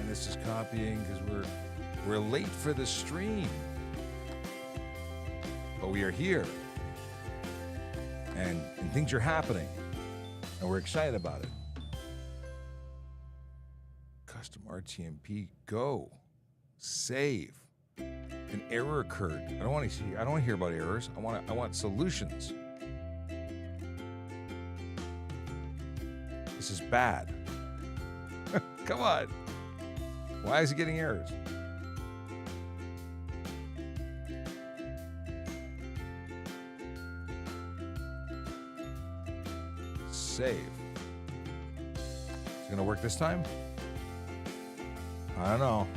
And this is copying because we're late for the stream. But we are here. And things are happening. And we're excited about it. Custom RTMP, go. Save. An error occurred. I don't want to hear about errors. I want solutions. This is bad. Come on. Why is it getting errors? Save. Is it going to work this time? I don't know.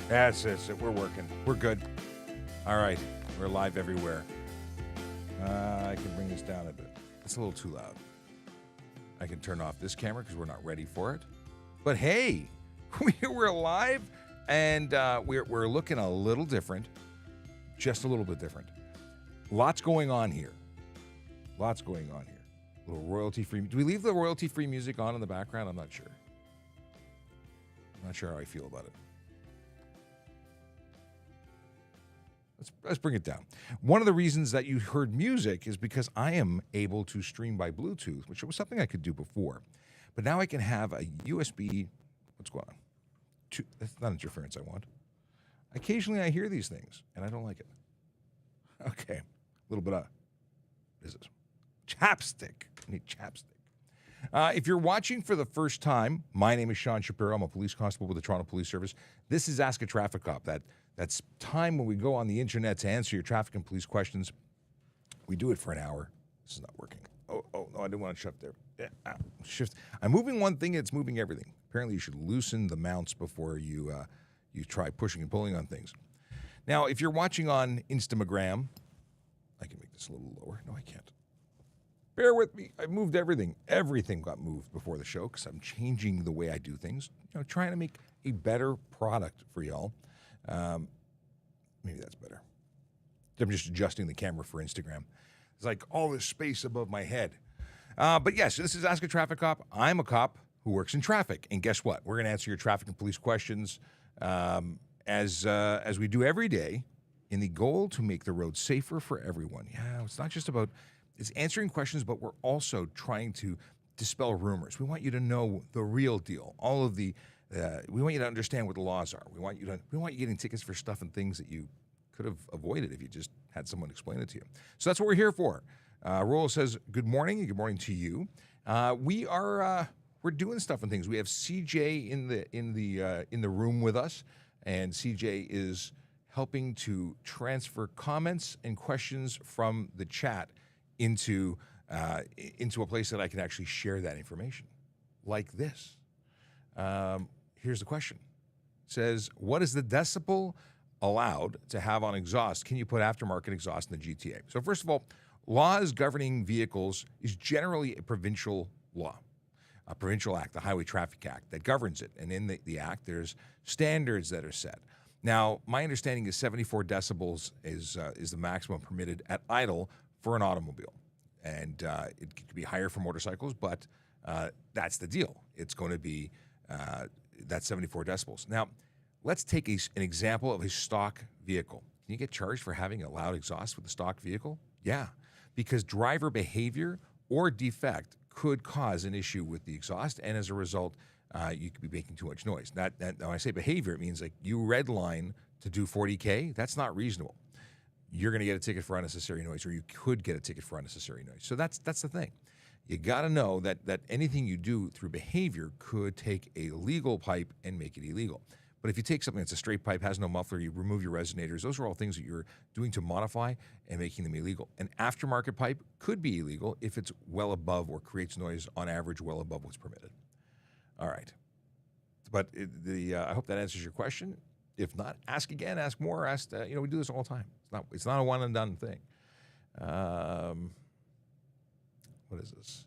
That's it. We're working. We're good. All right. We're live everywhere. I can bring this down a bit. It's a little too loud. I can turn off this camera because we're not ready for it. But hey, we're live, and we're looking a little different. Just a little bit different. Lots going on here. Lots going on here. A little royalty-free. Do we leave the royalty-free music on in the background? I'm not sure. I'm not sure how I feel about it. Let's bring it down. One of the reasons that you heard music is because I am able to stream by Bluetooth, which was something I could do before. But now I can have a USB. What's going on? That's not interference I want. Occasionally I hear these things, and I don't like it. Okay. A little bit of, what is this? Chapstick. I need chapstick. If you're watching for the first time, my name is Sean Shapiro. I'm a police constable with the Toronto Police Service. This is Ask a Traffic Cop. That's time when we go on the internet to answer your traffic and police questions. We do it for an hour. This is not working. Oh, no, I didn't want to shift there. Yeah, shift. I'm moving one thing, it's moving everything. Apparently, you should loosen the mounts before you try pushing and pulling on things. Now, if you're watching on Instagram, I can make this a little lower. No, I can't. Bear with me. I moved everything. Everything got moved before the show because I'm changing the way I do things. Trying to make a better product for y'all. Maybe that's better. I'm just adjusting the camera for Instagram. It's like all this space above my head. But yes, this is Ask a Traffic Cop. I'm a cop who works in traffic. And guess what? We're going to answer your traffic and police questions as we do every day in the goal to make the road safer for everyone. Yeah, it's not just about, it's answering questions, but we're also trying to dispel rumors. We want you to know the real deal. All of the we want you to understand what the laws are. We want you getting tickets for stuff and things that you could have avoided if you just had someone explain it to you. So that's what we're here for. Roel says good morning and good morning to you. We're doing stuff and things. We have CJ in the room with us, and CJ is helping to transfer comments and questions from the chat into a place that I can actually share that information, like this. Here's the question. It says, what is the decibel allowed to have on exhaust? Can you put aftermarket exhaust in the GTA? So first of all, laws governing vehicles is generally a provincial law, a provincial act, the Highway Traffic Act, that governs it. And in the act, there's standards that are set. Now, my understanding is 74 decibels is the maximum permitted at idle for an automobile. And it could be higher for motorcycles, but that's the deal. It's going to be that's 74 decibels. Now, let's take an example of a stock vehicle. Can you get charged for having a loud exhaust with a stock vehicle? Yeah, because driver behavior or defect could cause an issue with the exhaust, and as a result, you could be making too much noise. When I say behavior, it means like you redline to do 40K. That's not reasonable. You're going to get a ticket for unnecessary noise, or you could get a ticket for unnecessary noise. So that's the thing. You got to know that anything you do through behavior could take a legal pipe and make it illegal. But if you take something that's a straight pipe, has no muffler, you remove your resonators, those are all things that you're doing to modify and making them illegal. An aftermarket pipe could be illegal if it's well above or creates noise on average well above what's permitted. All right. But I hope that answers your question. If not, ask again, ask more, we do this all the time. It's not a one and done thing. What is this?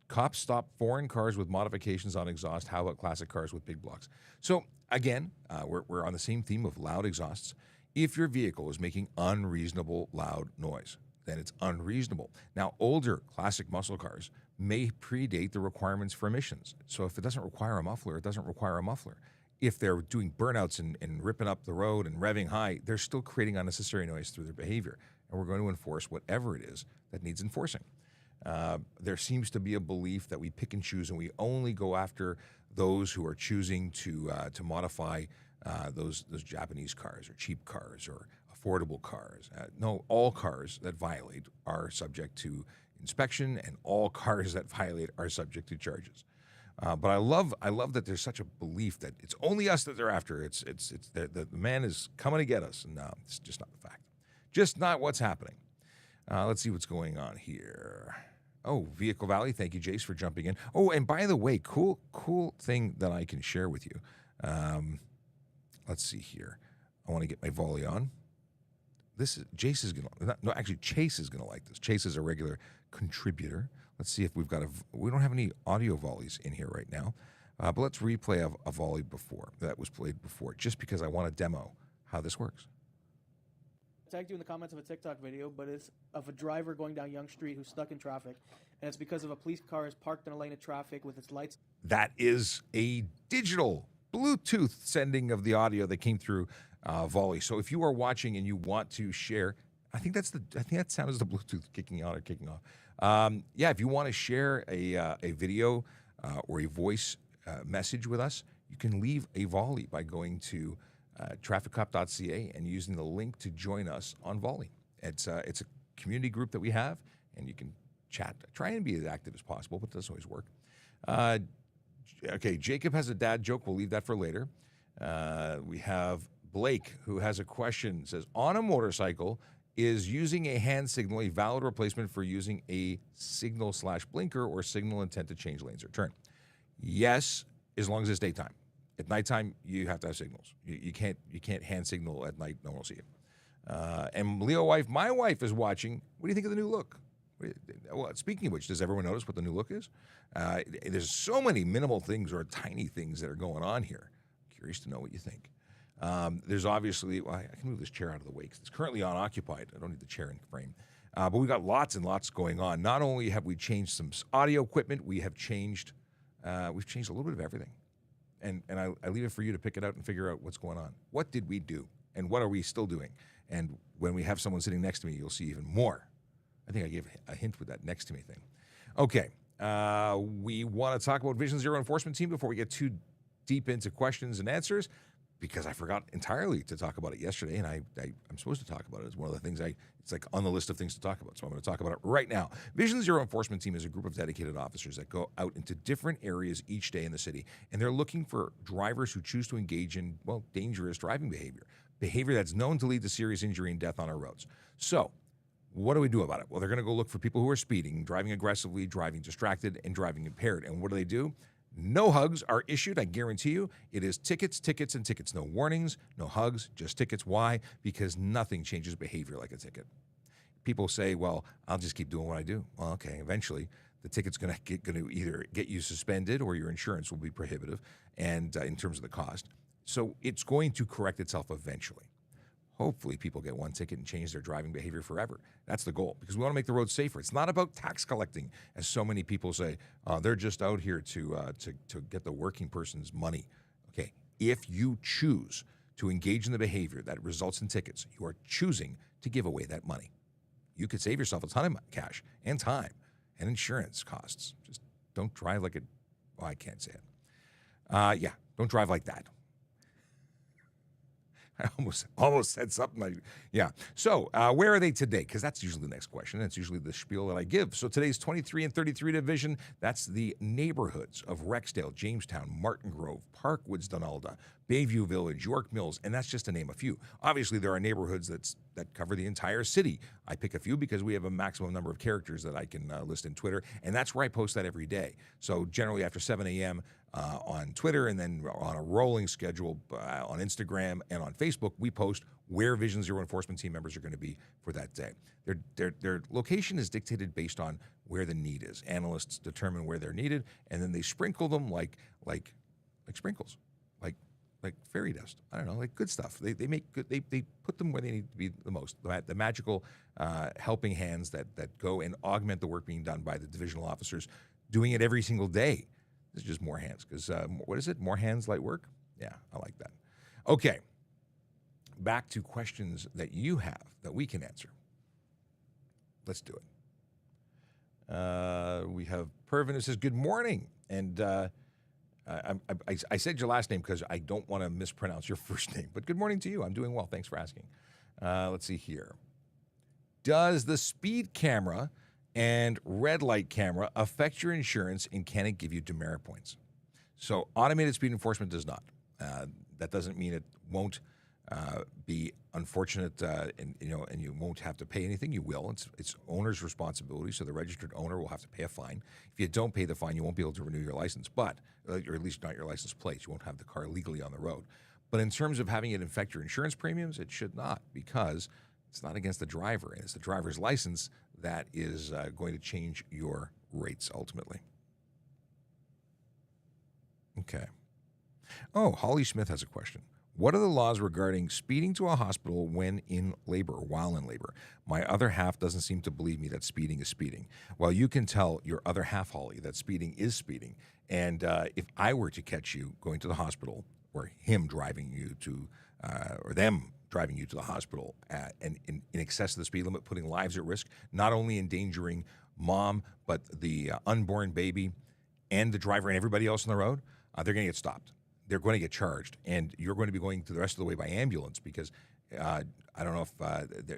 Cops stop foreign cars with modifications on exhaust. How about classic cars with big blocks? So again, we're on the same theme of loud exhausts. If your vehicle is making unreasonable loud noise, then it's unreasonable. Now, older classic muscle cars may predate the requirements for emissions. So if it doesn't require a muffler, it doesn't require a muffler. If they're doing burnouts and ripping up the road and revving high, they're still creating unnecessary noise through their behavior. And we're going to enforce whatever it is that needs enforcing. There seems to be a belief that we pick and choose and we only go after those who are choosing to modify those Japanese cars or cheap cars or affordable cars. No, all cars that violate are subject to inspection, and all cars that violate are subject to charges. But I love that there's such a belief that it's only us that they're after. It's the man is coming to get us. No, it's just not the fact. Just not what's happening. Let's see what's going on here. Oh, Vehicle Valley. Thank you, Jace, for jumping in. Oh, and by the way, cool thing that I can share with you. Let's see here. I want to get my volley on. Chase is gonna like this. Chase is a regular contributor. Let's see if we don't have any audio volleys in here right now, but let's replay a volley that was played before, just because I want to demo how this works. I tagged you in the comments of a TikTok video, but it's of a driver going down Yonge Street who's stuck in traffic, and it's because of a police car is parked in a lane of traffic with its lights. That is a digital Bluetooth sending of the audio that came through volley. So if you are watching and you want to share, I think that sound is the Bluetooth kicking on or kicking off. If you want to share a video or a voice message with us, you can leave a volley by going to trafficcop.ca and using the link to join us on Volley. It's a community group that we have, and you can chat. Try and be as active as possible, but it doesn't always work. Okay, Jacob has a dad joke. We'll leave that for later. We have Blake, who has a question. Says, on a motorcycle, is using a hand signal a valid replacement for using a signal/blinker or signal intent to change lanes or turn? Yes, as long as it's daytime. At nighttime, you have to have signals. You can't hand signal at night. No one will see it. And Leo wife, my wife is watching. What do you think of the new look? Well, speaking of which, does everyone notice what the new look is? There's so many minimal things or tiny things that are going on here. Curious to know what you think. There's obviously, I can move this chair out of the way because it's currently unoccupied. I don't need the chair in frame. But we've got lots and lots going on. Not only have we changed some audio equipment, we've changed a little bit of everything. And I leave it for you to pick it out and figure out what's going on. What did we do? And what are we still doing? And when we have someone sitting next to me, you'll see even more. I think I gave a hint with that next to me thing. Okay. We want to talk about Vision Zero Enforcement Team before we get too deep into questions and answers, because I forgot entirely to talk about it yesterday, and I'm supposed to talk about it. It's one of the things it's like on the list of things to talk about, so I'm going to talk about it right now. Vision Zero Enforcement Team is a group of dedicated officers that go out into different areas each day in the city, and they're looking for drivers who choose to engage in, dangerous driving behavior that's known to lead to serious injury and death on our roads. So what do we do about it? Well, they're going to go look for people who are speeding, driving aggressively, driving distracted, and driving impaired. And what do? No hugs are issued, I guarantee you. It is tickets, tickets, and tickets. No warnings, no hugs, just tickets. Why? Because nothing changes behavior like a ticket. People say, well, I'll just keep doing what I do. Well, okay, eventually the ticket's going to either get you suspended or your insurance will be prohibitive and in terms of the cost. So it's going to correct itself eventually. Hopefully people get one ticket and change their driving behavior forever. That's the goal, because we want to make the roads safer. It's not about tax collecting, as so many people say. They're just out here to get the working person's money. Okay, if you choose to engage in the behavior that results in tickets, you are choosing to give away that money. You could save yourself a ton of cash and time and insurance costs. Just don't drive like I can't say it. Don't drive like that. I almost said something So where are they today? Because that's usually the next question. That's usually the spiel that I give. So today's 23 and 33 division. That's the neighborhoods of Rexdale, Jamestown, Martin Grove, Parkwoods, Donalda, Bayview Village, York Mills, and that's just to name a few. Obviously, there are neighborhoods that cover the entire city. I pick a few because we have a maximum number of characters that I can list in Twitter, and that's where I post that every day. So generally after 7 a.m., on Twitter, and then on a rolling schedule on Instagram and on Facebook, we post where Vision Zero Enforcement Team members are going to be for that day. Their location is dictated based on where the need is. Analysts determine where they're needed, and then they sprinkle them like sprinkles. Like like fairy dust. I don't know, like good stuff. They make good. They put them where they need to be the most. The magical helping hands that go and augment the work being done by the divisional officers, doing it every single day. This is just more hands because what is it? More hands, light work. Yeah, I like that. Okay, back to questions that you have that we can answer. Let's do it. We have Pervin who says, good morning. And I said your last name because I don't want to mispronounce your first name. But good morning to you. I'm doing well. Thanks for asking. Let's see here. Does the speed camera and red light camera affect your insurance, and can it give you demerit points? So automated speed enforcement does not. That doesn't mean it won't be unfortunate, and you won't have to pay anything. You will. It's owner's responsibility. So the registered owner will have to pay a fine. If you don't pay the fine, you won't be able to renew your license, or at least not your license plate. You won't have the car legally on the road. But in terms of having it affect your insurance premiums, it should not, because it's not against the driver, and it's the driver's license that is going to change your rates ultimately. Okay. Oh, Holly Smith has a question. What are the laws regarding speeding to a hospital when in labor, while in labor? My other half doesn't seem to believe me that speeding is speeding. Well, you can tell your other half, Holly, that speeding is speeding. And if I were to catch you going to the hospital, or him driving you to, or them driving you to the hospital and in excess of the speed limit, putting lives at risk, not only endangering mom, but the unborn baby and the driver and everybody else on the road, they're going to get stopped. They're going to get charged, and you're going to be going the rest of the way by ambulance because I don't know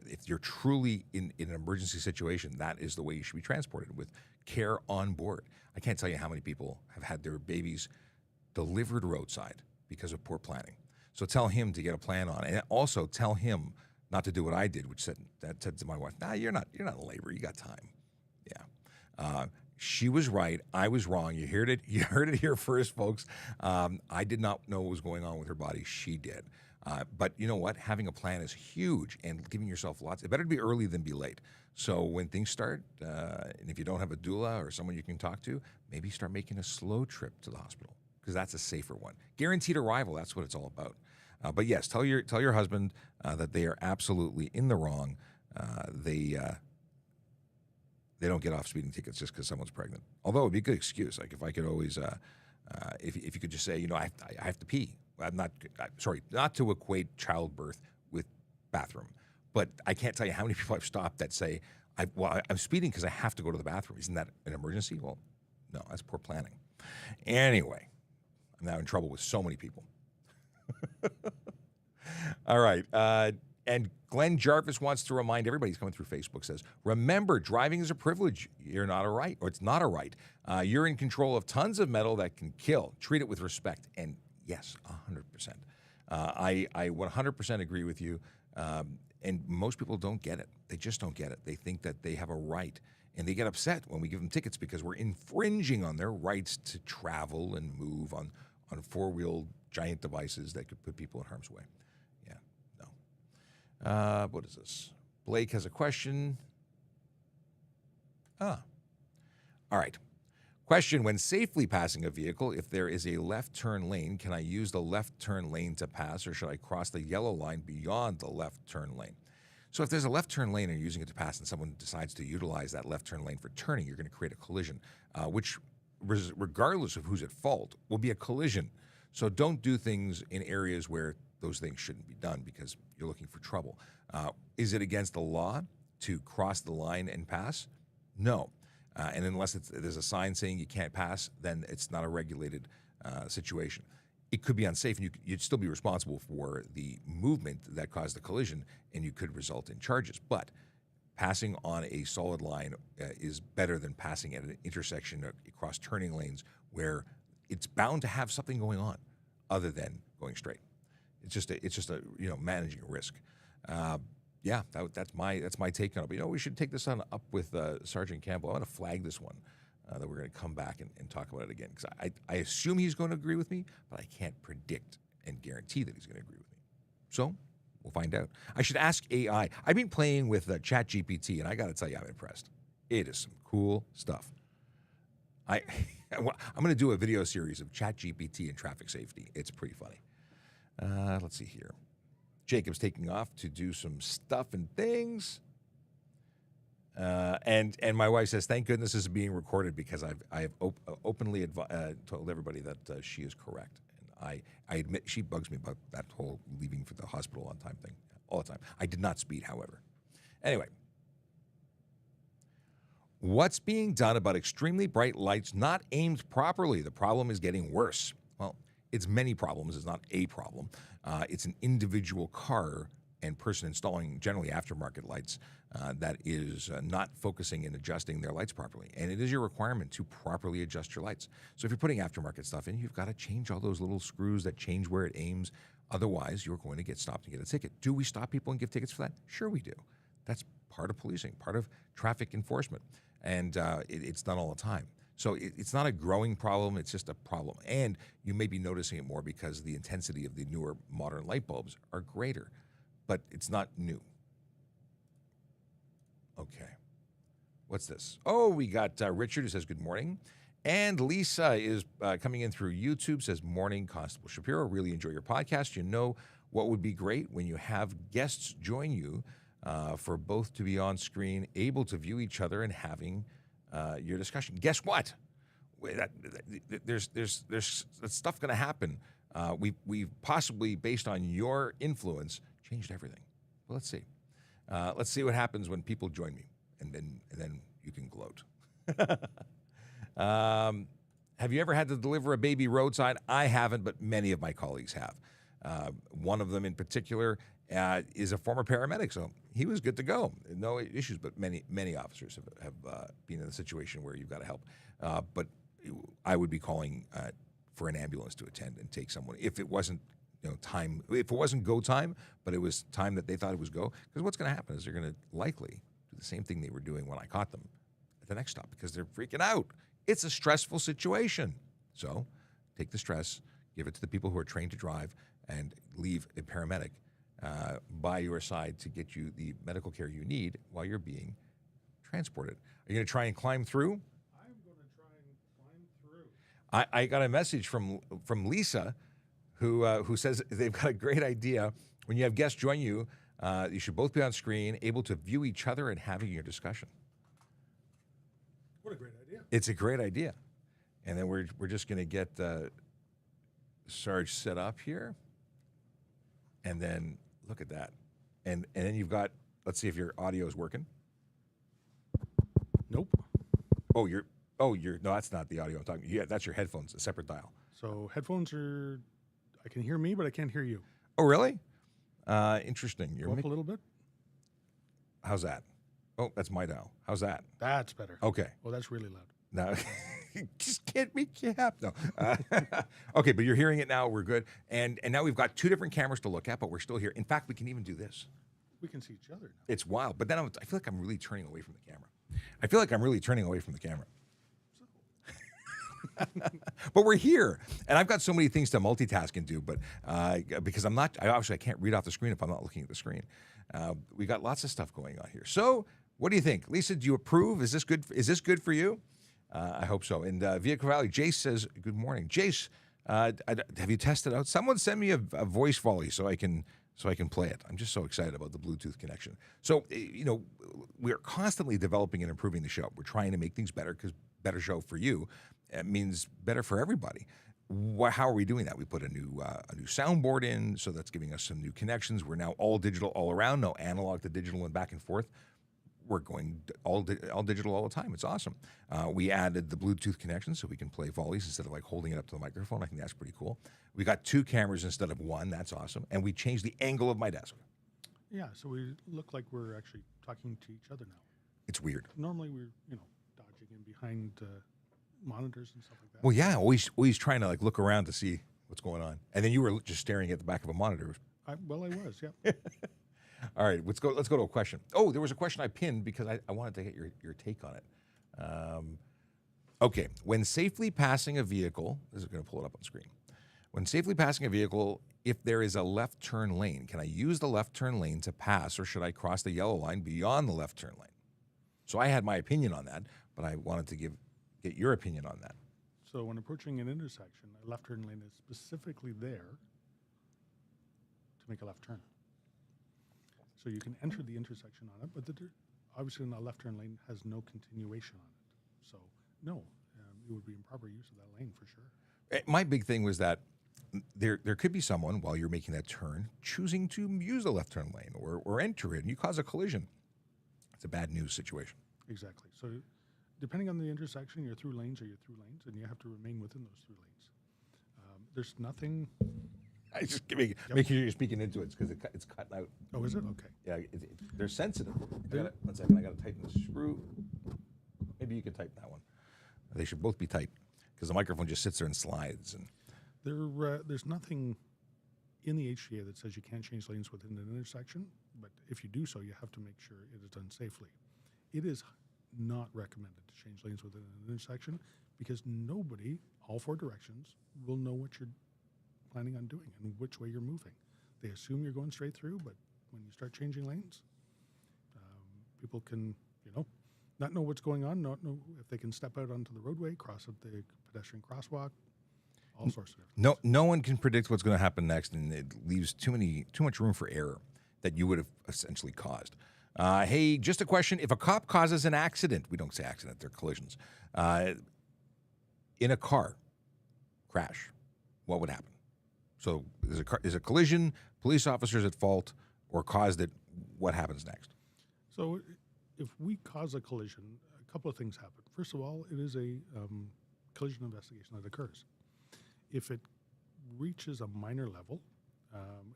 if you're truly in an emergency situation, that is the way you should be transported, with care on board. I can't tell you how many people have had their babies delivered roadside because of poor planning. So tell him to get a plan on, and also tell him not to do what I did, which said to my wife, "Nah, you're not in labor. You got time." Yeah. She was right. I was wrong. You heard it here first, folks. I did not know what was going on with her body. She did. But you know what? Having a plan is huge, and giving yourself lots. It better to be early than be late. So when things start, and if you don't have a doula or someone you can talk to, maybe start making a slow trip to the hospital, because that's a safer one. Guaranteed arrival. That's what it's all about. But yes, tell your husband that they are absolutely in the wrong. They don't get off speeding tickets just because someone's pregnant. Although it'd be a good excuse. Like if I could always, if you could just say, I have to pee. I'm not to equate childbirth with bathroom, but I can't tell you how many people I've stopped that say, I'm speeding because I have to go to the bathroom. Isn't that an emergency? Well, no, that's poor planning. Anyway, I'm now in trouble with so many people. All right. And Glenn Jarvis wants to remind everybody, he's coming through Facebook, says, remember, driving is a privilege. You're not a right, or it's not a right. You're in control of tons of metal that can kill. Treat it with respect. And yes, 100%. I 100% agree with you. And most people don't get it. They just don't get it. They think that they have a right. And they get upset when we give them tickets because we're infringing on their rights to travel and move on four-wheeled giant devices that could put people in harm's way. What is this? Blake has a question. All right. Question, when safely passing a vehicle, if there is a left turn lane, can I use the left turn lane to pass, or should I cross the yellow line beyond the left turn lane? So if there's a left turn lane and you're using it to pass and someone decides to utilize that left turn lane for turning, you're going to create a collision, which, regardless of who's at fault, will be a collision. So don't do things in areas where those things shouldn't be done because you're looking for trouble. Is it against the law to cross the line and pass? No. And unless there's a sign saying you can't pass, then it's not a regulated situation. It could be unsafe, and you'd still be responsible for the movement that caused the collision, and you could result in charges. But passing on a solid line is better than passing at an intersection across turning lanes where it's bound to have something going on other than going straight. It's just a managing a risk. That's my take on it. But we should take this on up with Sergeant Campbell. I want to flag this one that we're going to come back and talk about it again, because I assume he's going to agree with me, but I can't predict and guarantee that he's going to agree with me. So we'll find out. I should ask AI. I've been playing with ChatGPT, and I got to tell you, I'm impressed. It is some cool stuff. I'm going to do a video series of ChatGPT and traffic safety. It's pretty funny. Let's see here. Jacob's taking off to do some stuff and things. And my wife says, thank goodness this is being recorded because I have openly told everybody that she is correct. And I admit she bugs me about that whole leaving for the hospital on time thing all the time. I did not speed, however. Anyway. What's being done about extremely bright lights not aimed properly? The problem is getting worse. Well, it's many problems. It's not a problem. It's an individual car and person installing generally aftermarket lights that is not focusing and adjusting their lights properly. And it is your requirement to properly adjust your lights. So if you're putting aftermarket stuff in, you've got to change all those little screws that change where it aims. Otherwise, you're going to get stopped and get a ticket. Do we stop people and give tickets for that? Sure we do. That's part of policing, part of traffic enforcement. And it's done all the time. So it's not a growing problem, it's just a problem. And you may be noticing it more because the intensity of the newer modern light bulbs are greater, but it's not new. Okay. What's this? Oh, we got Richard who says good morning. And Lisa is coming in through YouTube, says, morning, Constable Shapiro. Really enjoy your podcast. You know what would be great when you have guests join you for both to be on screen, able to view each other, and having your discussion. Guess what? There's stuff going to happen. We've possibly, based on your influence, changed everything. Well, let's see. Let's see what happens when people join me, and then you can gloat. Have you ever had to deliver a baby roadside? I haven't, but many of my colleagues have. One of them in particular is a former paramedic, so he was good to go. No issues, but many officers have been in a situation where you've got to help. But I would be calling for an ambulance to attend and take someone if it wasn't time. If it wasn't go time, but it was time that they thought it was go. Because what's going to happen is they're going to likely do the same thing they were doing when I caught them at the next stop because they're freaking out. It's a stressful situation. So take the stress, give it to the people who are trained to drive, and leave a paramedic by your side to get you the medical care you need while you're being transported. Are you going to try and climb through? I'm going to try and climb through. I got a message from Lisa who says they've got a great idea. When you have guests join you, you should both be on screen, able to view each other and having your discussion. What a great idea. It's a great idea. And then we're just going to get Sarge set up here. And then look at that. And then you've got, let's see if your audio is working. Nope. No, that's not the audio I'm talking. Yeah, that's your headphones, a separate dial. So headphones are, I can hear me, but I can't hear you. Oh, really? Interesting. Go up a little bit. How's that? Oh, that's my dial. How's that? That's better. Okay. Well, that's really loud. No, just can't make you happy. No. Okay, but you're hearing it now. We're good. And now we've got two different cameras to look at, but we're still here. In fact, we can even do this. We can see each other now. It's wild. But then I feel like I'm really turning away from the camera. But we're here, and I've got so many things to multitask and do. But because I can't read off the screen if I'm not looking at the screen. We got lots of stuff going on here. So, what do you think, Lisa? Do you approve? Is this good? Is this good for you? I hope so. And Vehicle Valley, Jace says, "Good morning, Jace. Have you tested out? Someone send me a voice volley so I can play it. I'm just so excited about the Bluetooth connection. So we're constantly developing and improving the show. We're trying to make things better because better show for you means better for everybody. How are we doing that? We put a new soundboard in, so that's giving us some new connections. We're now all digital all around, no analog to digital and back and forth. We're going all digital all the time. It's awesome. We added the Bluetooth connection so we can play volleys instead of like holding it up to the microphone. I think that's pretty cool. We got 2 cameras instead of 1. That's awesome. And we changed the angle of my desk. Yeah, so we look like we're actually talking to each other now. It's weird. Normally we're, dodging in behind monitors and stuff like that. Well, yeah, always trying to like look around to see what's going on. And then you were just staring at the back of a monitor. I was, yeah. All right, let's go to a question. Oh, there was a question I pinned because I wanted to get your take on it. Okay, when safely passing a vehicle, this is going to pull it up on screen. When safely passing a vehicle, if there is a left turn lane, can I use the left turn lane to pass, or should I cross the yellow line beyond the left turn lane? So I had my opinion on that, but I wanted to get your opinion on that. So when approaching an intersection, a left turn lane is specifically there make a left turn. So you can enter the intersection on it, but obviously in a left turn lane has no continuation on it. So no, it would be improper use of that lane for sure. My big thing was that there could be someone, while you're making that turn, choosing to use the left turn lane or enter it, and you cause a collision. It's a bad news situation. Exactly. So depending on the intersection, you're through lanes, and you have to remain within those through lanes. There's nothing. I just making sure you're speaking into it because it's cutting out. Oh, is it? Okay. Yeah, they're sensitive. One second, I got to tighten the screw. Maybe you can tighten that one. They should both be tight because the microphone just sits there and slides. And there's nothing in the HCA that says you can't change lanes within an intersection, but if you do so, you have to make sure it is done safely. It is not recommended to change lanes within an intersection because nobody, all four directions, will know what you're planning on doing and which way you're moving. They assume you're going straight through, but when you start changing lanes, people can, not know what's going on, not know if they can step out onto the roadway, cross up the pedestrian crosswalk, all sorts of different things. No one can predict what's going to happen next, and it leaves too much room for error that you would have essentially caused. Hey, just a question. If a cop causes an accident, we don't say accident, they're collisions, in a car crash, what would happen? So is a collision, police officers at fault, or caused it, what happens next? So if we cause a collision, a couple of things happen. First of all, it is a collision investigation that occurs. If it reaches a minor level,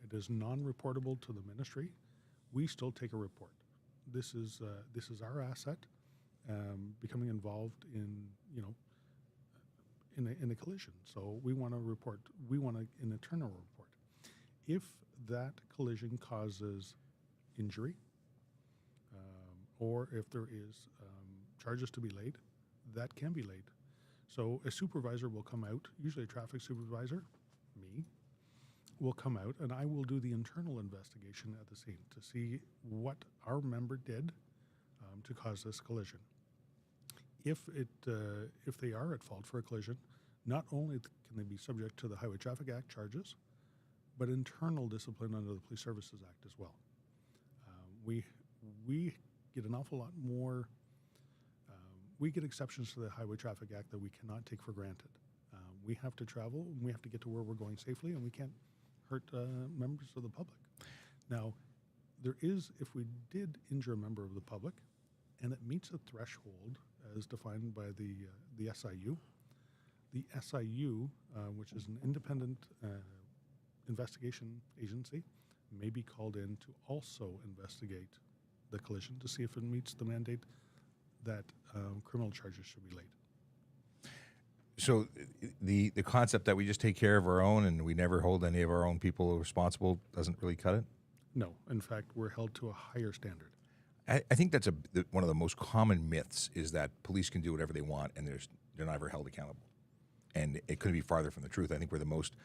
it is non-reportable to the ministry, we still take a report. This is our asset becoming involved in a collision. So we want to report. We want an internal report. If that collision causes injury, or if there is charges to be laid, that can be laid. So a supervisor will come out, usually a traffic supervisor, me, will come out, and I will do the internal investigation at the scene to see what our member did to cause this collision. If they are at fault for a collision, not only can they be subject to the Highway Traffic Act charges, but internal discipline under the Police Services Act as well. We get an awful lot more. We get exceptions to the Highway Traffic Act that we cannot take for granted. We have to travel, and we have to get to where we're going safely, and we can't hurt members of the public. Now, if we did injure a member of the public, and it meets a threshold as defined by the SIU, which is an independent investigation agency, may be called in to also investigate the collision to see if it meets the mandate that criminal charges should be laid. So the concept that we just take care of our own and we never hold any of our own people responsible doesn't really cut it? No. In fact, we're held to a higher standard. I think that's one of the most common myths is that police can do whatever they want and they're not ever held accountable. And it couldn't be farther from the truth. I think we're the most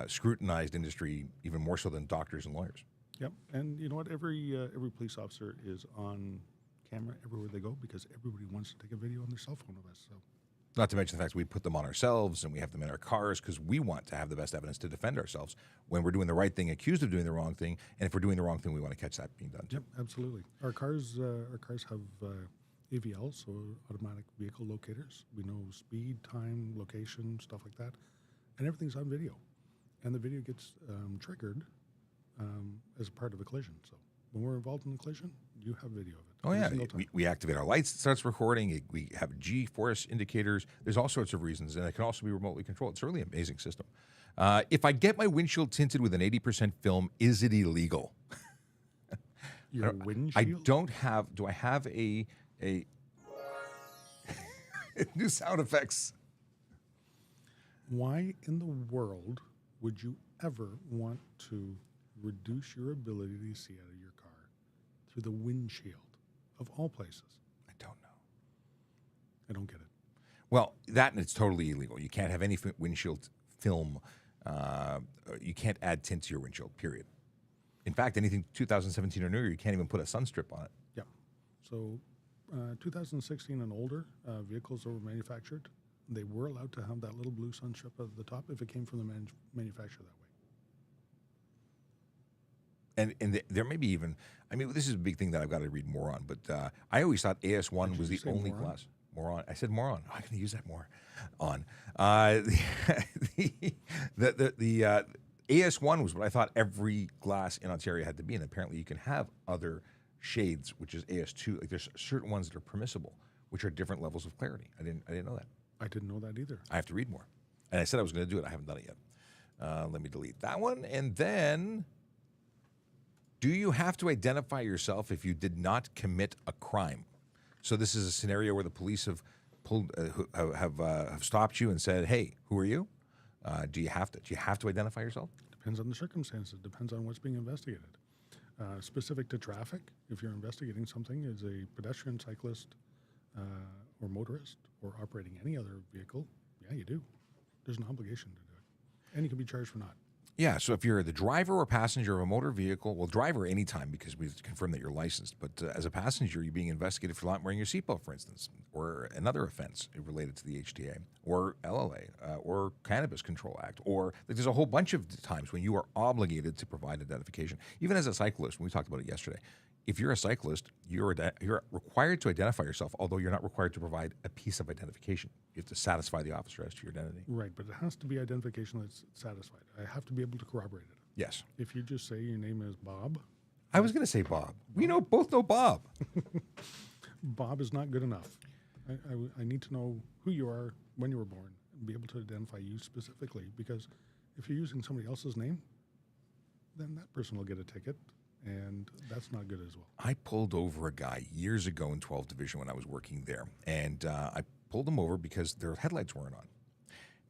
scrutinized industry, even more so than doctors and lawyers. Yep. And you know what? Every police officer is on camera everywhere they go because everybody wants to take a video on their cell phone of us. So, not to mention the fact that we put them on ourselves and we have them in our cars because we want to have the best evidence to defend ourselves when we're doing the right thing, accused of doing the wrong thing, and if we're doing the wrong thing, we want to catch that being done too. Yep, absolutely. Our cars have AVLs, so automatic vehicle locators. We know speed, time, location, stuff like that, and everything's on video. And the video gets triggered as a part of a collision. So when we're involved in a collision, you have video of it. Oh, yeah. We activate our lights, it starts recording. We have G-force indicators. There's all sorts of reasons, and it can also be remotely controlled. It's a really amazing system. If I get my windshield tinted with an 80% film, is it illegal? Your windshield? I don't have... Do I have a new sound effects? Why in the world would you ever want to reduce your ability to see out of your car through the windshield of all places? I don't know. I don't get it. Well, that and it's totally illegal. You can't have any windshield film. You can't add tint to your windshield, period. In fact, anything 2017 or newer, you can't even put a sun strip on it. Yeah. So 2016 and older vehicles that were manufactured, they were allowed to have that little blue sun strip at the top if it came from the manufacturer that way. there may be even, I mean, this is a big thing that I've got to read more on, but I always thought AS1 was you the say only moron? class. Moron. I said moron. I can use that more on. The AS1 was what I thought every glass in Ontario had to be, and apparently you can have other shades, which is AS2. Like there's certain ones that are permissible, which are different levels of clarity. I didn't know that. I didn't know that either. I have to read more, and I said I was going to do it. I haven't done it yet. Let me delete that one, and then. Do you have to identify yourself if you did not commit a crime? So this is a scenario where the police have have stopped you and said, "Hey, who are you?" Do you have to identify yourself? Depends on the circumstances. Depends on what's being investigated. Specific to traffic, if you're investigating something as a pedestrian, cyclist, or motorist, or operating any other vehicle, yeah, you do. There's an obligation to do it, and you can be charged for not. Yeah, so if you're the driver or passenger of a motor vehicle, well, driver anytime because we've confirmed that you're licensed, but as a passenger, you're being investigated for not wearing your seatbelt, for instance, or another offense related to the HTA, or LLA, or Cannabis Control Act, or there's a whole bunch of times when you are obligated to provide identification. Even as a cyclist, when we talked about it yesterday, if you're a cyclist, you're required to identify yourself, although you're not required to provide a piece of identification. You have to satisfy the officer as to your identity. Right, but it has to be identification that's satisfied. I have to be able to corroborate it. Yes. If you just say your name is Bob, I was going to say Bob. We both know Bob. Bob is not good enough. I need to know who you are, when you were born, and be able to identify you specifically. Because if you're using somebody else's name, then that person will get a ticket, and that's not good as well. I pulled over a guy years ago in 12th Division when I was working there, and I pulled him over because their headlights weren't on.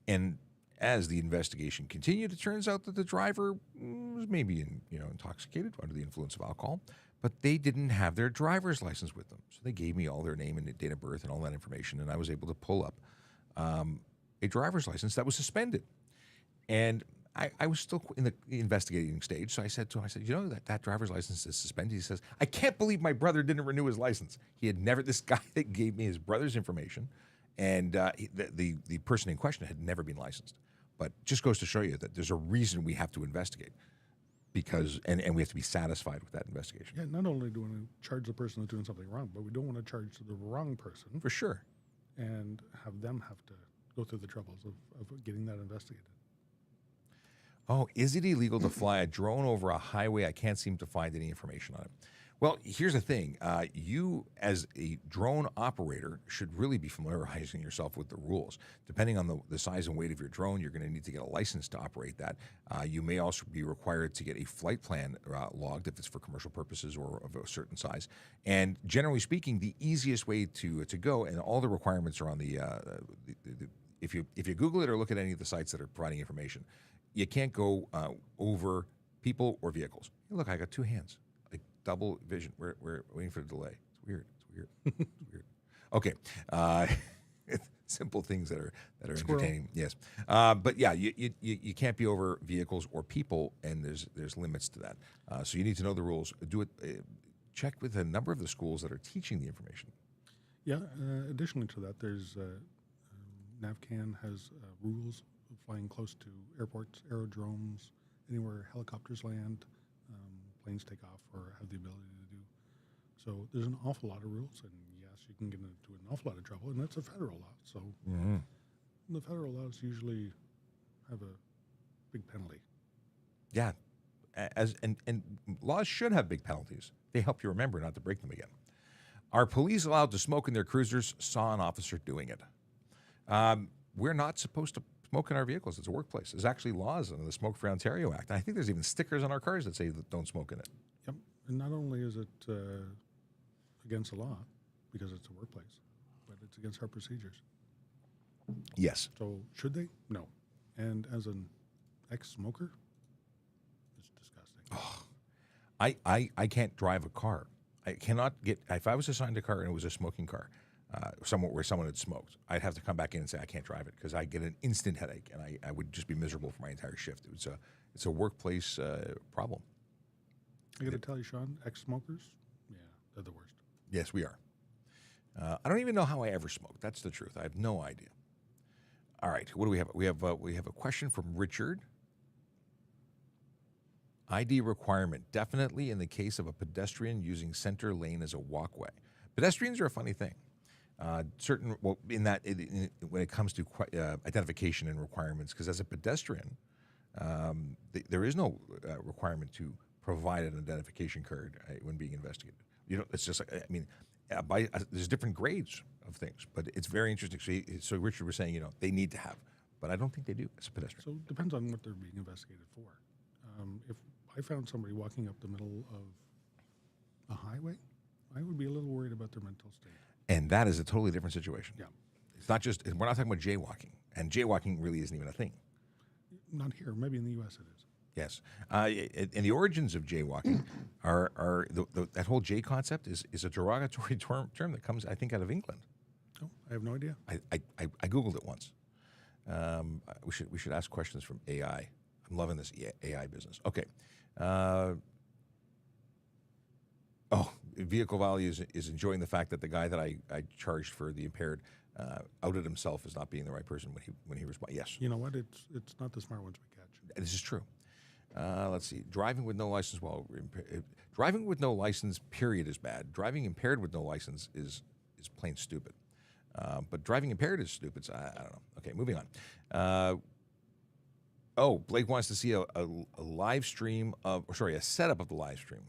And as the investigation continued, it turns out that the driver was maybe intoxicated, under the influence of alcohol, but they didn't have their driver's license with them. So they gave me all their name and date of birth and all that information, and I was able to pull up a driver's license that was suspended. And I was still in the investigating stage, so I said to him, that driver's license is suspended. He says, I can't believe my brother didn't renew his license. This guy that gave me his brother's information, and the person in question had never been licensed. But just goes to show you that there's a reason we have to investigate, because and we have to be satisfied with that investigation. Yeah, not only do we want to charge the person that's doing something wrong, but we don't want to charge the wrong person For sure. and have them have to go through the troubles of getting that investigated. Oh, is it illegal to fly a drone over a highway? I can't seem to find any information on it. Well, here's the thing. You, as a drone operator, should really be familiarizing yourself with the rules. Depending on the size and weight of your drone, you're going to need to get a license to operate that. You may also be required to get a flight plan logged if it's for commercial purposes or of a certain size. And generally speaking, the easiest way to go, and all the requirements are on if you Google it or look at any of the sites that are providing information, you can't go over people or vehicles. Look, I got two hands. Double vision. We're waiting for the delay. It's weird. It's weird. Okay. Simple things that are entertaining. Yes. But yeah, you can't be over vehicles or people, and there's limits to that. So you need to know the rules. Do it. Check with a number of the schools that are teaching the information. Yeah. Additionally to that, there's NAVCAN has rules of flying close to airports, aerodromes, anywhere helicopters land. Planes take off or have the ability to do. So there's an awful lot of rules, and yes, you can get into an awful lot of trouble, and that's a federal law. So the federal laws usually have a big penalty. Yeah, and laws should have big penalties. They help you remember not to break them again. Are police allowed to smoke in their cruisers? Saw an officer doing it. We're not supposed to smoke in our vehicles. It's a workplace. There's actually laws under the Smoke Free Ontario Act. And I think there's even stickers on our cars that say that don't smoke in it. Yep. And not only is it against the law because it's a workplace, but it's against our procedures. Yes. So should they? No. And as an ex-smoker, it's disgusting. Oh, I can't drive a car. I cannot get, if I was assigned a car and it was a smoking car, somewhere where someone had smoked, I'd have to come back in and say I can't drive it because I get an instant headache and I would just be miserable for my entire shift. It's a workplace problem. I got to tell you, Sean, ex-smokers, yeah, they're the worst. Yes, we are. I don't even know how I ever smoked. That's the truth. I have no idea. All right, what do we have? We have a question from Richard. ID requirement, definitely in the case of a pedestrian using center lane as a walkway. Pedestrians are a funny thing. When it comes to identification and requirements, because as a pedestrian, there is no requirement to provide an identification card when being investigated. It's just like, there's different grades of things, but it's very interesting. So Richard was saying, they need to have, but I don't think they do as a pedestrian. So it depends on what they're being investigated for. If I found somebody walking up the middle of a highway, I would be a little worried about their mental state. And that is a totally different situation. Yeah. It's not just, we're not talking about jaywalking, and jaywalking really isn't even a thing. Not here. Maybe in the U.S. it is. Yes. And the origins of jaywalking are that whole Jay concept is a derogatory term that comes, I think, out of England. Oh, I have no idea. I Googled it once. We should ask questions from AI. I'm loving this AI business. Okay. Vehicle Value is enjoying the fact that the guy that I charged for the impaired outed himself as not being the right person when he responded. Yes. You know what? It's not the smart ones we catch. This is true. Let's see. Driving with no license driving with no license, period, is bad. Driving impaired with no license is plain stupid. But driving impaired is stupid. So I don't know. Okay, moving on. Blake wants to see a live stream a setup of the live stream.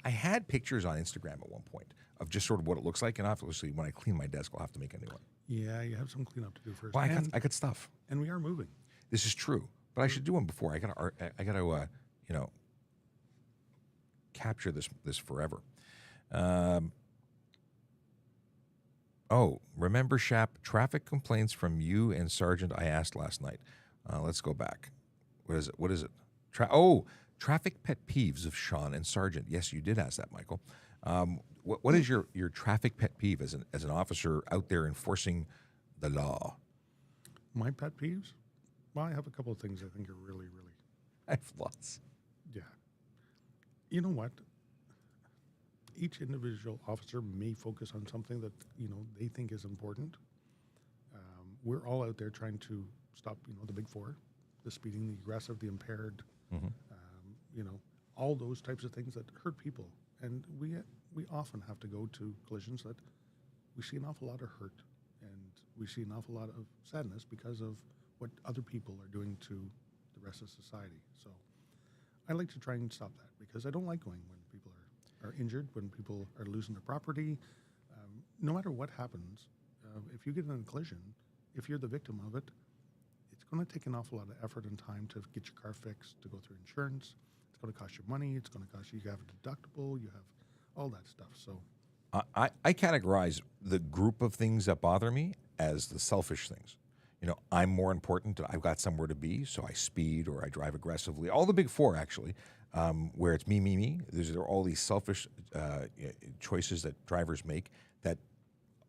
I had pictures on Instagram at one point of just sort of what it looks like, and obviously when I clean my desk, I'll have to make a new one. Yeah, you have some cleanup to do first. Well, I got stuff, and we are moving. This is true, but I should do one before. I gotta capture this forever. Remember, Shap, traffic complaints from you and Sergeant I asked last night. Let's go back. What is it? Traffic pet peeves of Sean and Sergeant. Yes, you did ask that, Michael. What is your traffic pet peeve as an officer out there enforcing the law? My pet peeves? Well, I have a couple of things I think are really, really... I have lots. Yeah. You know what? Each individual officer may focus on something that, they think is important. We're all out there trying to stop, the big four, the speeding, the aggressive, the impaired, all those types of things that hurt people. And we often have to go to collisions that we see an awful lot of hurt, and we see an awful lot of sadness because of what other people are doing to the rest of society. So I like to try and stop that, because I don't like going when people are injured, when people are losing their property. No matter what happens, if you get in a collision, if you're the victim of it, it's going to take an awful lot of effort and time to get your car fixed, to go through insurance. It's going to cost you money. It's going to cost you have a deductible. You have all that stuff. So I categorize the group of things that bother me as the selfish things. I'm more important. I've got somewhere to be, so I speed or I drive aggressively. All the big four, actually, where it's me. There are all these selfish choices that drivers make that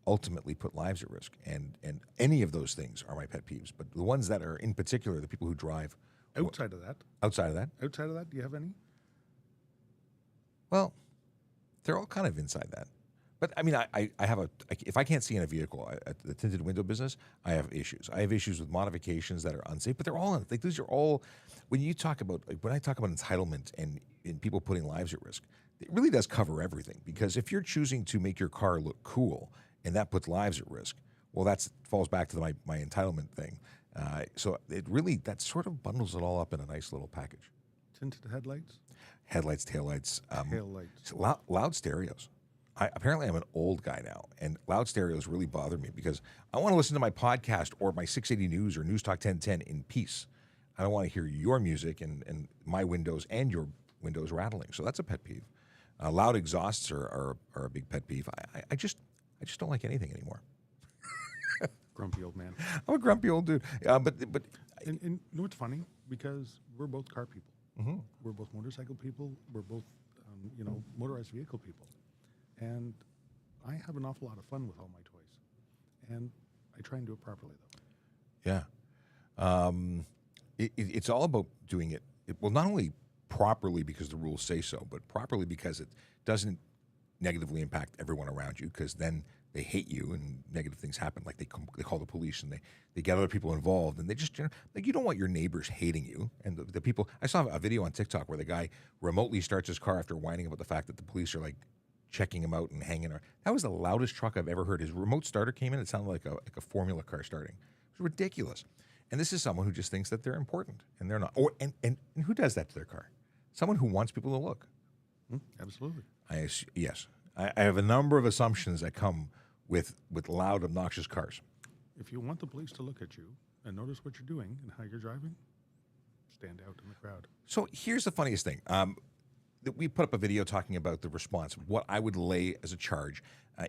ultimately put lives at risk. And any of those things are my pet peeves. But the ones that are in particular, the people who drive. Outside of that, do you have any? Well, they're all kind of inside that. But I mean, I have if I can't see in a vehicle at the tinted window business, I have issues. I have issues with modifications that are unsafe, but they're all these are all, when I talk about entitlement and people putting lives at risk, it really does cover everything. Because if you're choosing to make your car look cool and that puts lives at risk, well, that falls back to my entitlement thing. So that sort of bundles it all up in a nice little package. Tinted headlights? Headlights, taillights. Taillights. Loud stereos. Apparently, I'm an old guy now, and loud stereos really bother me because I want to listen to my podcast or my 680 News or News Talk 1010 in peace. I don't want to hear your music and my windows and your windows rattling. So that's a pet peeve. Loud exhausts are a big pet peeve. I just don't like anything anymore. Grumpy old man. I'm a grumpy old dude. But and you know what's funny? Because we're both car people. Mm-hmm. We're both motorcycle people. We're both motorized vehicle people. And I have an awful lot of fun with all my toys. And I try and do it properly, though. Yeah. It's all about doing it, not only properly because the rules say so, but properly because it doesn't negatively impact everyone around you, because then they hate you and negative things happen. Like they call the police and they get other people involved, and they just like, you don't want your neighbors hating you. And the people, I saw a video on TikTok where the guy remotely starts his car after whining about the fact that the police are like checking him out and hanging around. That was the loudest truck I've ever heard. His remote starter came in. It sounded like a Formula car starting. It was ridiculous. And this is someone who just thinks that they're important and they're not. Or and who does that to their car? Someone who wants people to look. Absolutely. Yes. I have a number of assumptions that come with loud, obnoxious cars. If you want the police to look at you and notice what you're doing and how you're driving, stand out in the crowd. So here's the funniest thing. We put up a video talking about the response, what I would lay as a charge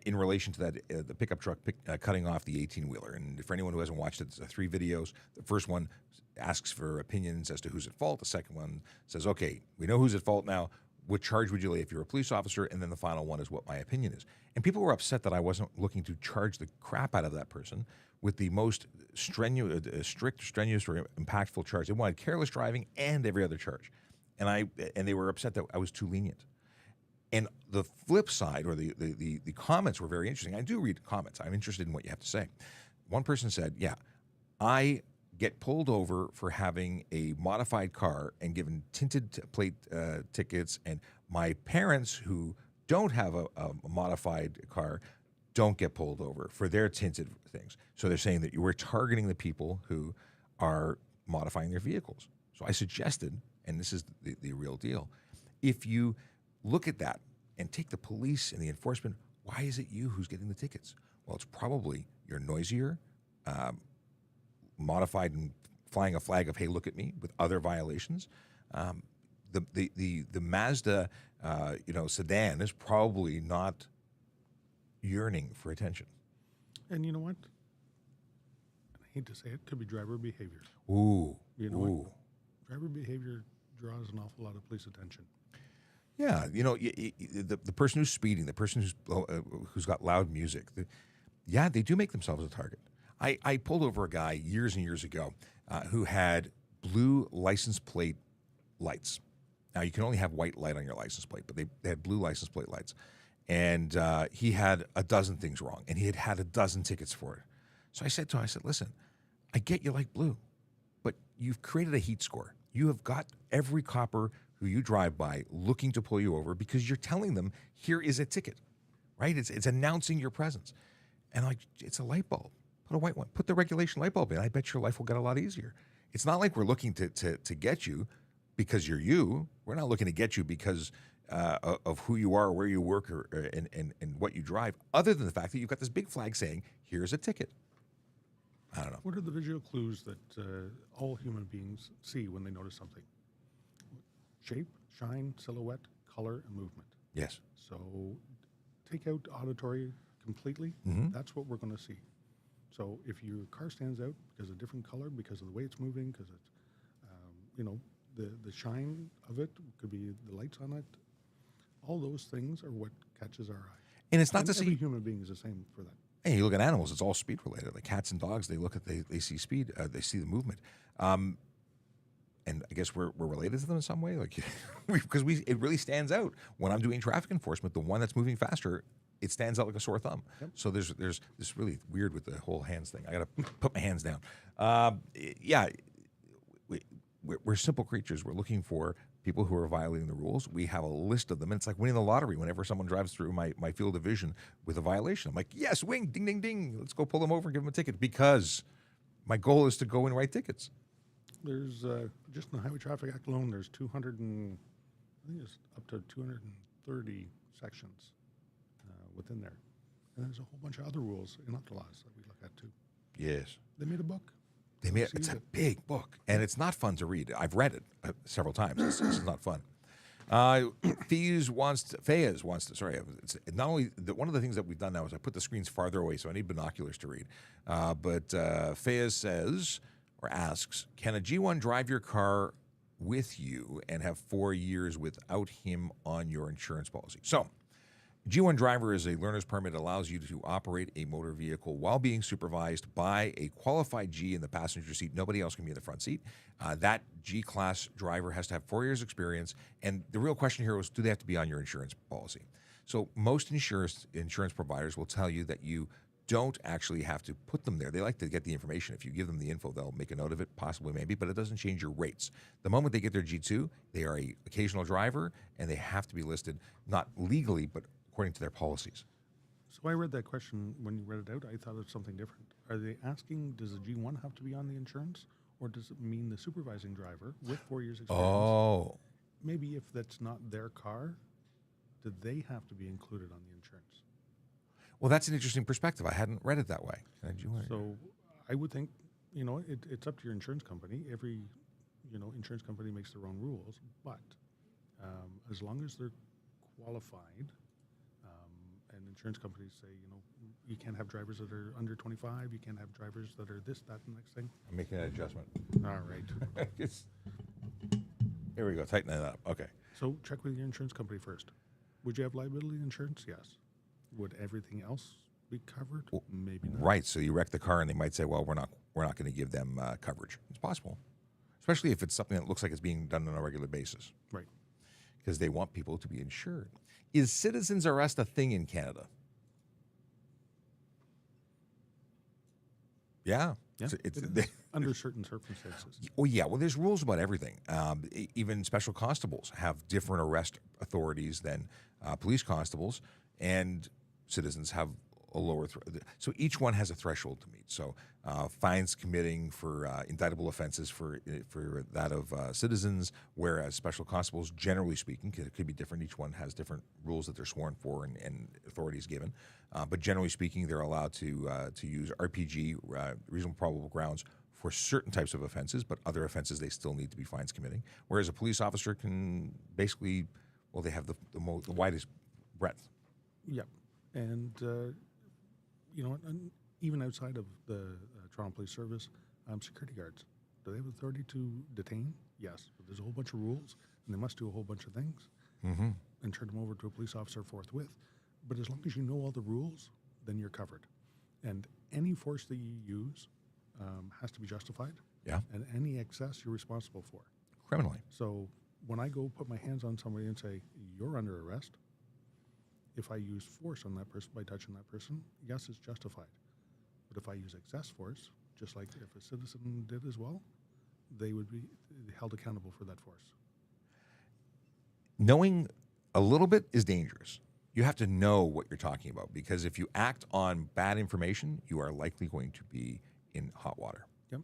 in relation to that the pickup truck cutting off the 18-wheeler. And for anyone who hasn't watched it, it's 3 videos. The first one asks for opinions as to who's at fault. The second one says, okay, we know who's at fault now. What charge would you lay if you're a police officer? And then the final one is what my opinion is. And people were upset that I wasn't looking to charge the crap out of that person with the most strict, strenuous, or impactful charge. They wanted careless driving and every other charge. And they were upset that I was too lenient. And the flip side, or the comments were very interesting. I do read comments. I'm interested in what you have to say. One person said, yeah, I get pulled over for having a modified car and given tinted plate tickets, and my parents who don't have a modified car don't get pulled over for their tinted things. So they're saying that you were targeting the people who are modifying their vehicles. So I suggested, and this is the real deal, if you look at that and take the police and the enforcement, why is it you who's getting the tickets? Well, it's probably you're noisier, modified and flying a flag of, hey, look at me, with other violations. The Mazda sedan is probably not yearning for attention. And you know what? I hate to say it, could be driver behavior. Ooh. You know what? Driver behavior draws an awful lot of police attention. Yeah, the person who's speeding, the person who's got loud music, they do make themselves a target. I pulled over a guy years and years ago who had blue license plate lights. Now, you can only have white light on your license plate, but they had blue license plate lights. And he had a dozen things wrong, and he had a dozen tickets for it. So I said to him, listen, I get you like blue, but you've created a heat score. You have got every copper who you drive by looking to pull you over because you're telling them, here is a ticket, right? It's announcing your presence. And it's a light bulb. Put a white one. Put the regulation light bulb in. I bet your life will get a lot easier. It's not like we're looking to get you because you're you. We're not looking to get you because of who you are, or where you work, and what you drive, other than the fact that you've got this big flag saying, here's a ticket. I don't know. What are the visual clues that all human beings see when they notice something? Shape, shine, silhouette, color, and movement. Yes. So take out auditory completely. That's what we're going to see. So if your car stands out because of a different color, because of the way it's moving, because it's, the shine of it, could be the lights on it, all those things are what catches our eye. And it's not to every see human being is the same for that. Hey, you look at animals; it's all speed related. Like cats and dogs, they see speed, they see the movement, and I guess we're related to them in some way, like because it really stands out when I'm doing traffic enforcement. The one that's moving faster, it stands out like a sore thumb. Yep. So there's this really weird with the whole hands thing. I got to put my hands down. We're simple creatures. We're looking for people who are violating the rules. We have a list of them, and it's like winning the lottery. Whenever someone drives through my field of vision with a violation, I'm like, yes, wing, ding, ding, ding. Let's go pull them over and give them a ticket, because my goal is to go and write tickets. There's, just in the Highway Traffic Act alone, there's 200 and, I think it's up to 230 sections within there. And there's a whole bunch of other rules in other laws that we look at too. Yes. They made a book. It's a big book, and it's not fun to read. I've read it several times. It's not fun. Fayez wants to. Sorry, it's not only one of the things that we've done now is I put the screens farther away, so I need binoculars to read. But Fayez says or asks, can a G1 drive your car with you and have 4 years without him on your insurance policy? So, G1 driver is a learner's permit that allows you to operate a motor vehicle while being supervised by a qualified G in the passenger seat. Nobody else can be in the front seat. That G-class driver has to have 4 years experience. And the real question here was, do they have to be on your insurance policy? So most insurance providers will tell you that you don't actually have to put them there. They like to get the information. If you give them the info, they'll make a note of it, possibly, maybe, but it doesn't change your rates. The moment they get their G2, they are a occasional driver, and they have to be listed, not legally, but according to their policies. So I read that question when you read it out. I thought it was something different. Are they asking, does the G1 have to be on the insurance, or does it mean the supervising driver with 4 years experience? Oh. Maybe if that's not their car, do they have to be included on the insurance? Well, that's an interesting perspective. I hadn't read it that way. So I would think, it's up to your insurance company. Every, insurance company makes their own rules, but as long as they're qualified, and insurance companies say, you can't have drivers that are under 25, you can't have drivers that are this, that, and the next thing. I'm making an adjustment. All right. Here we go. Tighten that up. Okay. So check with your insurance company first. Would you have liability insurance? Yes. Would everything else be covered? Well, maybe not. Right. So you wreck the car, and they might say, "Well, we're not going to give them coverage." It's possible, especially if it's something that looks like it's being done on a regular basis. Right. Because they want people to be insured. Is citizens arrest a thing in Canada? Yeah. Yeah. It's under certain circumstances. Oh, yeah. Well, there's rules about everything. Even special constables have different arrest authorities than police constables, and citizens have a lower. So each one has a threshold to meet. So fines committing for indictable offenses for that of citizens, whereas special constables, generally speaking, could be different. Each one has different rules that they're sworn for and authorities given. But generally speaking, they're allowed to use RPG, reasonable probable grounds, for certain types of offenses, but other offenses they still need to be fines committing. Whereas a police officer can basically, they have the widest breadth. Yep. And, and even outside of the Toronto Police Service, security guards, do they have authority to detain? Yes. But there's a whole bunch of rules, and they must do a whole bunch of things and turn them over to a police officer forthwith. But as long as you know all the rules, then you're covered. And any force that you use has to be justified. Yeah. And any excess you're responsible for. Criminally. So when I go put my hands on somebody and say, you're under arrest, if I use force on that person by touching that person, yes, it's justified. But if I use excess force, just like if a citizen did as well, they would be held accountable for that force. Knowing a little bit is dangerous. You have to know what you're talking about, because if you act on bad information, you are likely going to be in hot water. Yep.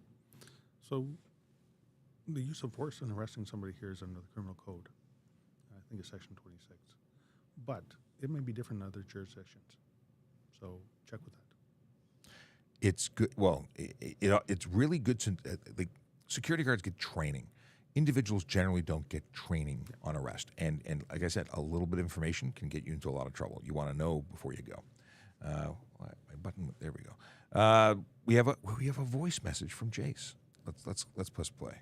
So the use of force in arresting somebody here is under the criminal code. I think it's section 26. But it may be different in other jurisdictions. So check with that. It's good. Well, it's really good to the security guards get training. Individuals generally don't get training on arrest, and like I said, a little bit of information can get you into a lot of trouble. You want to know before you go. My button. There we go. We have a voice message from Jace. Let's press play.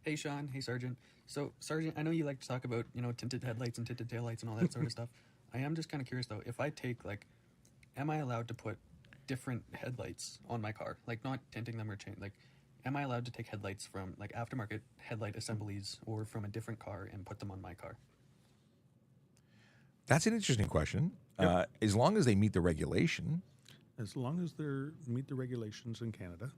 Hey Sean. Hey Sergeant. So Sergeant, I know you like to talk about tinted headlights and tinted taillights and all that sort of stuff. I am just kind of curious though. If I take am I allowed to put different headlights on my car, not tinting them or am I allowed to take headlights from aftermarket headlight assemblies or from a different car and put them on my car? That's an interesting question. Yep. As long as they meet the regulation. As long as they meet the regulations in Canada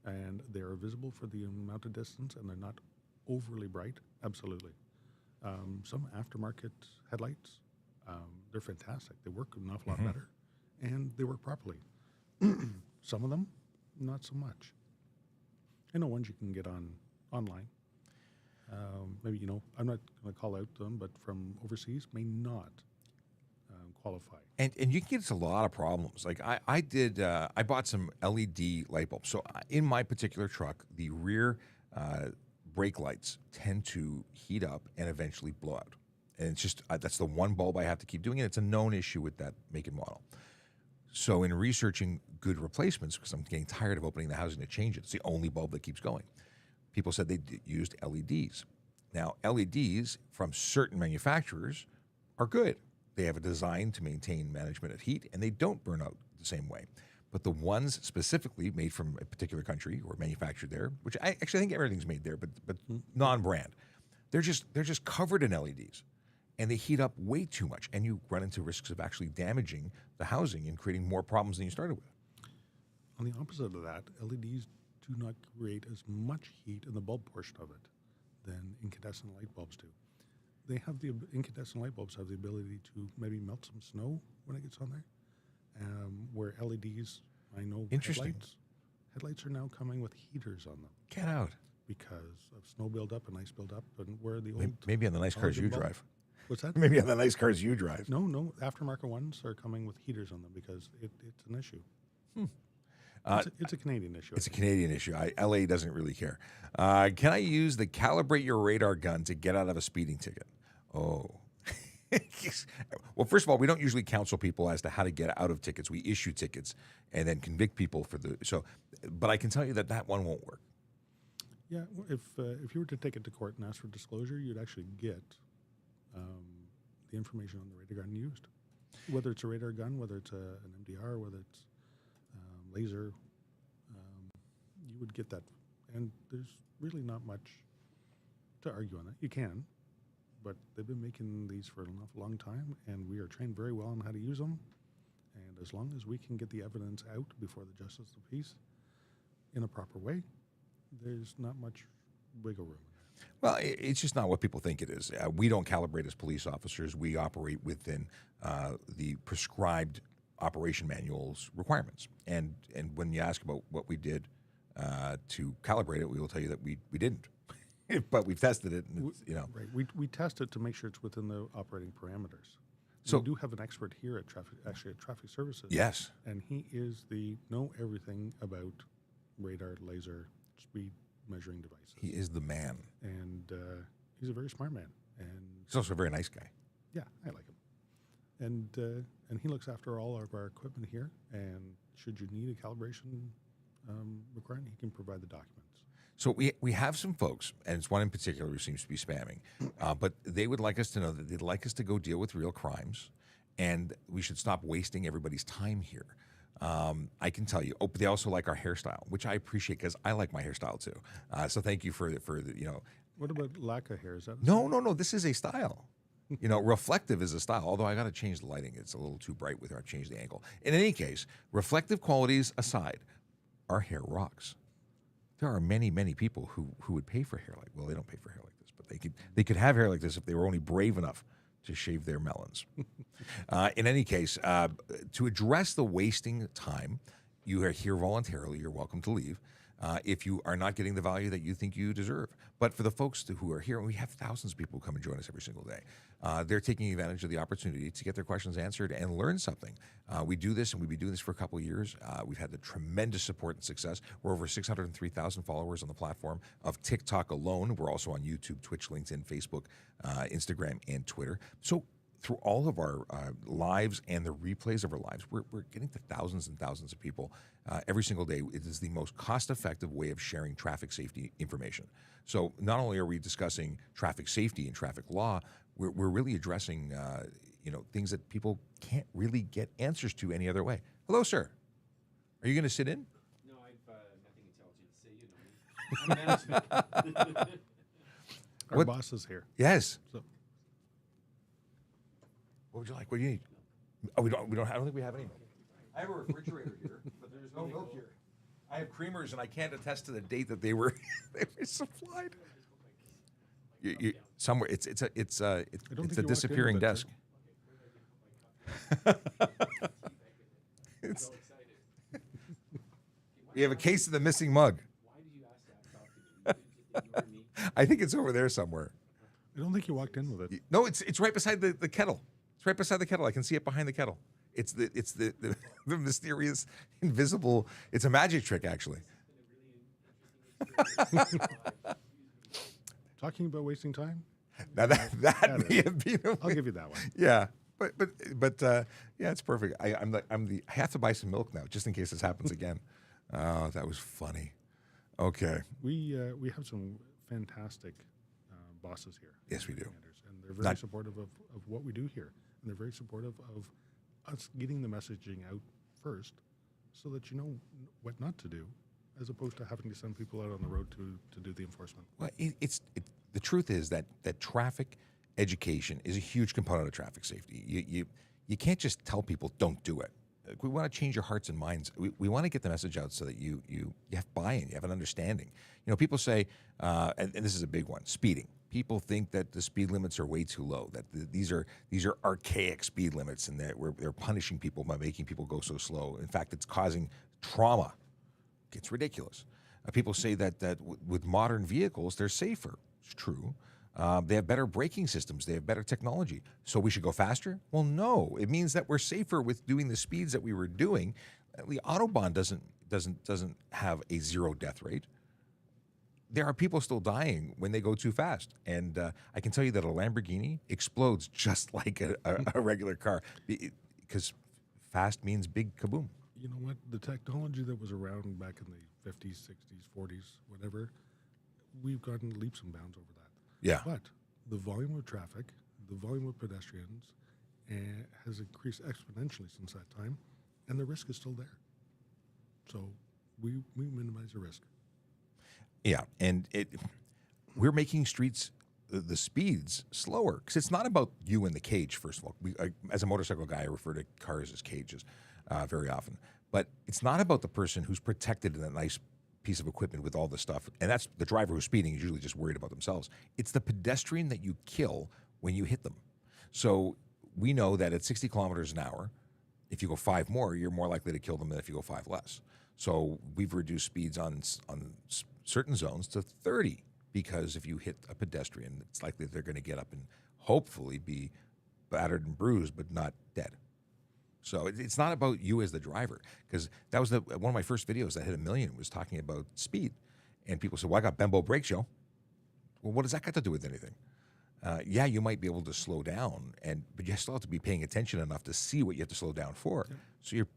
and they are visible for the amount of distance and they're not overly bright, absolutely. Some aftermarket headlights, they're fantastic. They work an awful lot better, and they work properly. Some of them, not so much. I know ones you can get online. Maybe, I'm not going to call out them, but from overseas may not qualify. And you can get into a lot of problems. I bought some LED light bulbs. So in my particular truck, the rear brake lights tend to heat up and eventually blow out. And it's just, that's the one bulb I have to keep doing. And it's a known issue with that make and model. So in researching good replacements, because I'm getting tired of opening the housing to change it, it's the only bulb that keeps going. People said they used LEDs. Now, LEDs from certain manufacturers are good. They have a design to maintain management of heat, and they don't burn out the same way. But the ones specifically made from a particular country or manufactured there, which I actually think everything's made there, but non-brand, they're just covered in LEDs. and they heat up way too much, and you run into risks of actually damaging the housing and creating more problems than you started with. On the opposite of that, LEDs do not create as much heat in the bulb portion of it than incandescent light bulbs do. They have incandescent light bulbs have the ability to maybe melt some snow when it gets on there, where LEDs, I know Interesting. headlights are now coming with heaters on them Get out. because of snow buildup and ice buildup, and where the old Maybe on the nice cars halogen you bulb- drive. What's that? Maybe on the nice cars you drive. No, aftermarket ones are coming with heaters on them because it's an issue. It's a Canadian issue. It's a Canadian issue. LA doesn't really care. Can I use the calibrate your radar gun to get out of a speeding ticket? Oh. Well, first of all, we don't usually counsel people as to how to get out of tickets. We issue tickets and then convict people for but I can tell you that one won't work. Yeah, if you were to take it to court and ask for disclosure, you'd actually get the information on the radar gun used, whether it's a radar gun, whether it's an MDR, whether it's laser. You would get that, and there's really not much to argue on it. You can, but they've been making these for an awful long time, and we are trained very well on how to use them. And as long as we can get the evidence out before the justice of the peace in a proper way, there's not much wiggle room. Well, it's just not what people think it is. We don't calibrate as police officers. We operate within the prescribed operation manual's requirements. And when you ask about what we did to calibrate it, we will tell you that we didn't. But we've tested it, and it's, Right. We test it to make sure it's within the operating parameters. So- we do have an expert here at traffic services. Yes. And he is know everything about radar, laser, speed measuring devices. He is the man. And he's a very smart man. And He's also a very nice guy. yeah, I like him. And he looks after all of our equipment here. And should you need a calibration requirement, he can provide the documents. So we have some folks, and it's one in particular who seems to be spamming, but they would like us to know that they'd like us to go deal with real crimes, and we should stop wasting everybody's time here. I can tell you. Oh, but they also like our hairstyle, which I appreciate because I like my hairstyle too. So thank you for the. What about lack of hair? Is that No. This is a style. Reflective is a style. Although I got to change the lighting; it's a little too bright with her. I've changed the angle. In any case, reflective qualities aside, our hair rocks. There are many, many people who would pay for hair well, they don't pay for hair like this, but they could have hair like this if they were only brave enough to shave their melons. In any case, to address the wasting time, you are here voluntarily. You're welcome to leave if you are not getting the value that you think you deserve. But for the folks who are here, and we have thousands of people who come and join us every single day, they're taking advantage of the opportunity to get their questions answered and learn something. We do this, and we've been doing this for a couple of years. We've had the tremendous support and success. We're over 603,000 followers on the platform of TikTok alone. We're also on YouTube, Twitch, LinkedIn, Facebook, Instagram, and Twitter. So through all of our lives and the replays of our lives, we're getting to thousands and thousands of people every single day. It is the most cost-effective way of sharing traffic safety information. So not only are we discussing traffic safety and traffic law, we're really addressing things that people can't really get answers to any other way. Hello, sir. Are you going to sit in? No, I've nothing intelligent to say. I'm management. our What- boss is here? Yes. So What would you like? What do you need? Oh, we don't. I don't think we have any milk. I have a refrigerator here, but there's no milk here. I have creamers, and I can't attest to the date that they were supplied. Somewhere it's a think you walked in disappearing with it, desk. It's- we have a case of the missing mug. Why did you ask that? Did you ignore me? I think it's over there somewhere. I don't think you walked in with it. No, it's right beside the kettle. It's right beside the kettle. I can see it behind the kettle. It's the mysterious, invisible. It's a magic trick, actually. Talking about wasting time, Now that may have been. I'll give you that one. Yeah, but yeah, it's perfect. I have to buy some milk now just in case this happens again. Oh, that was funny. Okay. We have some fantastic bosses here. Yes, we do. And they're very Not- supportive of what we do here. And they're very supportive of us getting the messaging out first so that you know what not to do, as opposed to having to send people out on the road to do the enforcement. Well, the truth is that traffic education is a huge component of traffic safety. You can't just tell people don't do it. Like, we want to change your hearts and minds. We want to get the message out so that you have buy-in, you have an understanding. People say, and this is a big one, speeding. People think that the speed limits are way too low, that these are archaic speed limits, and that they're punishing people by making people go so slow. In fact, it's causing trauma. It's ridiculous. People say that with modern vehicles, they're safer. It's true. They have better braking systems. They have better technology. So we should go faster? Well, no. It means that we're safer with doing the speeds that we were doing. The Autobahn doesn't have a zero death rate. There are people still dying when they go too fast. And I can tell you that a Lamborghini explodes just like a regular car, because fast means big kaboom. You know what? The technology that was around back in the 50s, 60s, 40s, whatever, we've gotten leaps and bounds over that. Yeah. But the volume of traffic, the volume of pedestrians has increased exponentially since that time, and the risk is still there. So we minimize the risk. Yeah, and we're making streets, the speeds slower, because it's not about you in the cage. First of all, as a motorcycle guy, I refer to cars as cages very often. But it's not about the person who's protected in a nice piece of equipment with all the stuff, and that's the driver who's speeding is usually just worried about themselves. It's the pedestrian that you kill when you hit them. So we know that at 60 kilometers an hour, if you go 5 more, you're more likely to kill them than if you go 5 less. So we've reduced speeds on certain zones to 30, because if you hit a pedestrian, it's likely that they're going to get up and hopefully be battered and bruised, but not dead. So it's not about you as the driver, because that was one of my first videos that hit 1 million was talking about speed. And people said, well, I got Bembo brakes, yo. Well, what does that got to do with anything? Yeah, you might be able to slow down, but you still have to be paying attention enough to see what you have to slow down for. Yeah. So you're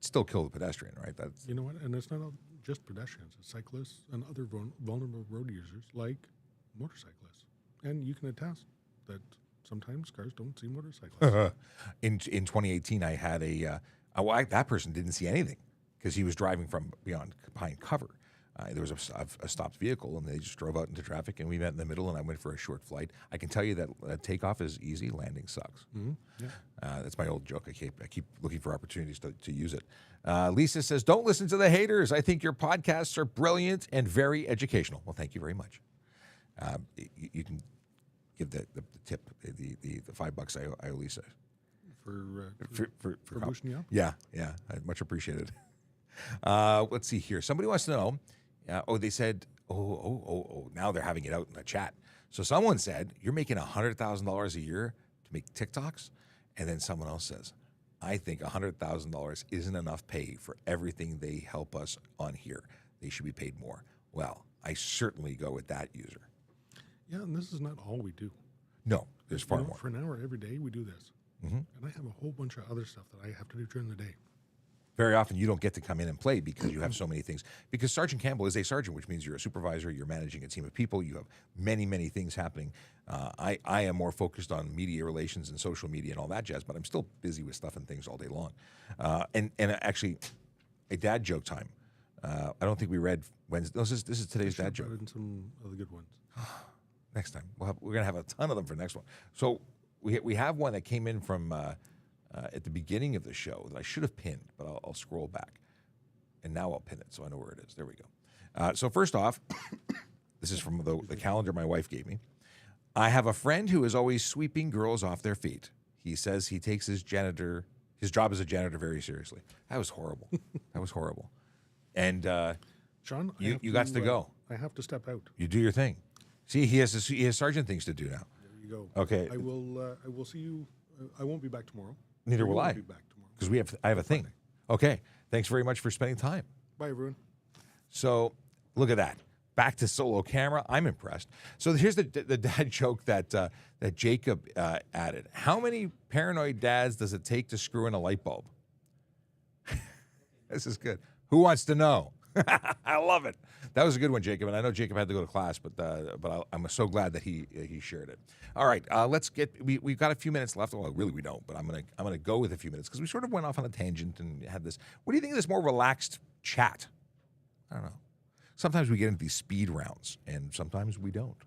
still kill the pedestrian, right? That's, you know what? And it's not just pedestrians, it's cyclists and other vulnerable road users like motorcyclists. And you can attest that sometimes cars don't see motorcyclists. In 2018, I had that person didn't see anything because he was driving from behind cover. There was a stopped vehicle, and they just drove out into traffic, and we met in the middle, and I went for a short flight. I can tell you that takeoff is easy, landing sucks. Mm-hmm. Yeah. That's my old joke. I keep looking for opportunities to use it. Lisa says, don't listen to the haters. I think your podcasts are brilliant and very educational. Well, thank you very much. You can give the tip, the $5 I owe Lisa. For boosting you up? Yeah, much appreciated. Let's see here. Somebody wants to know. They said, now they're having it out in the chat. So someone said, you're making $100,000 a year to make TikToks? And then someone else says, I think $100,000 isn't enough pay for everything they help us on here. They should be paid more. Well, I certainly go with that user. Yeah, and this is not all we do. No, there's far more. For an hour every day, we do this. Mm-hmm. And I have a whole bunch of other stuff that I have to do during the day. Very often you don't get to come in and play because you have so many things. Because Sergeant Campbell is a sergeant, which means you're a supervisor, you're managing a team of people, you have many, many things happening. I am more focused on media relations and social media and all that jazz, but I'm still busy with stuff and things all day long. And actually, a dad joke time. I don't think we read Wednesday. No, this is today's dad joke. And some other good ones. Next time. We're going to have a ton of them for next one. So we have one that came in from... at the beginning of the show that I should have pinned, but I'll scroll back. And now I'll pin it so I know where it is. There we go. So first off, this is from the calendar my wife gave me. I have a friend who is always sweeping girls off their feet. He says he takes his job as a janitor very seriously. That was horrible. That was horrible. And Sean, you got to go. I have to step out. You do your thing. See, he has sergeant things to do now. There you go. Okay. I will see you. I won't be back tomorrow. Neither will I. Be back tomorrow because I have a thing. Okay. Thanks very much for spending time. Bye, everyone. So look at that. Back to solo camera. I'm impressed. So here's the dad joke that Jacob added. How many paranoid dads does it take to screw in a light bulb? This is good. Who wants to know? I love it. That was a good one, Jacob. And I know Jacob had to go to class, but I'm so glad that he shared it. All right, let's get. We've got a few minutes left. Well, really, we don't. But I'm gonna go with a few minutes because we sort of went off on a tangent and had this. What do you think of this more relaxed chat? I don't know. Sometimes we get into these speed rounds, and sometimes we don't.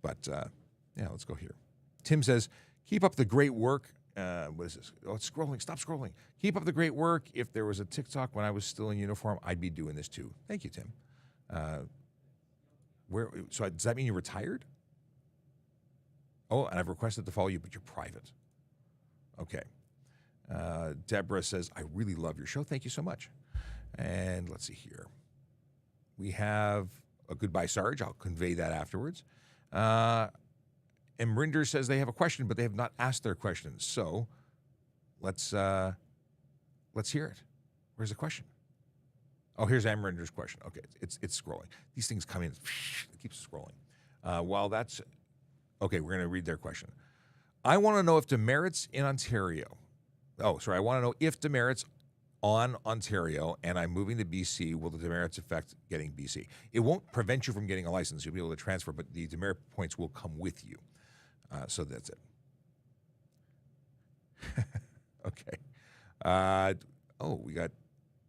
But yeah, let's go here. Tim says, keep up the great work. What is this? Oh, it's scrolling. Stop scrolling. Keep up the great work. If there was a TikTok when I was still in uniform, I'd be doing this too. Thank you, Tim. So does that mean you're retired? Oh, and I've requested to follow you, but you're private. Okay. Deborah says, I really love your show. Thank you so much. And let's see here. We have a goodbye, Sarge. I'll convey that afterwards. And Rinder says they have a question, but they have not asked their question. So let's hear it. Where's the question? Oh, here's Amrinder's question. Okay, it's scrolling. These things come in. It keeps scrolling. While that's okay, we're going to read their question. I want to know if demerits in Ontario. Oh, sorry. I want to know if demerits on Ontario and I'm moving to BC, will the demerits affect getting BC? It won't prevent you from getting a license. You'll be able to transfer, but the demerit points will come with you. So that's it. Okay. We got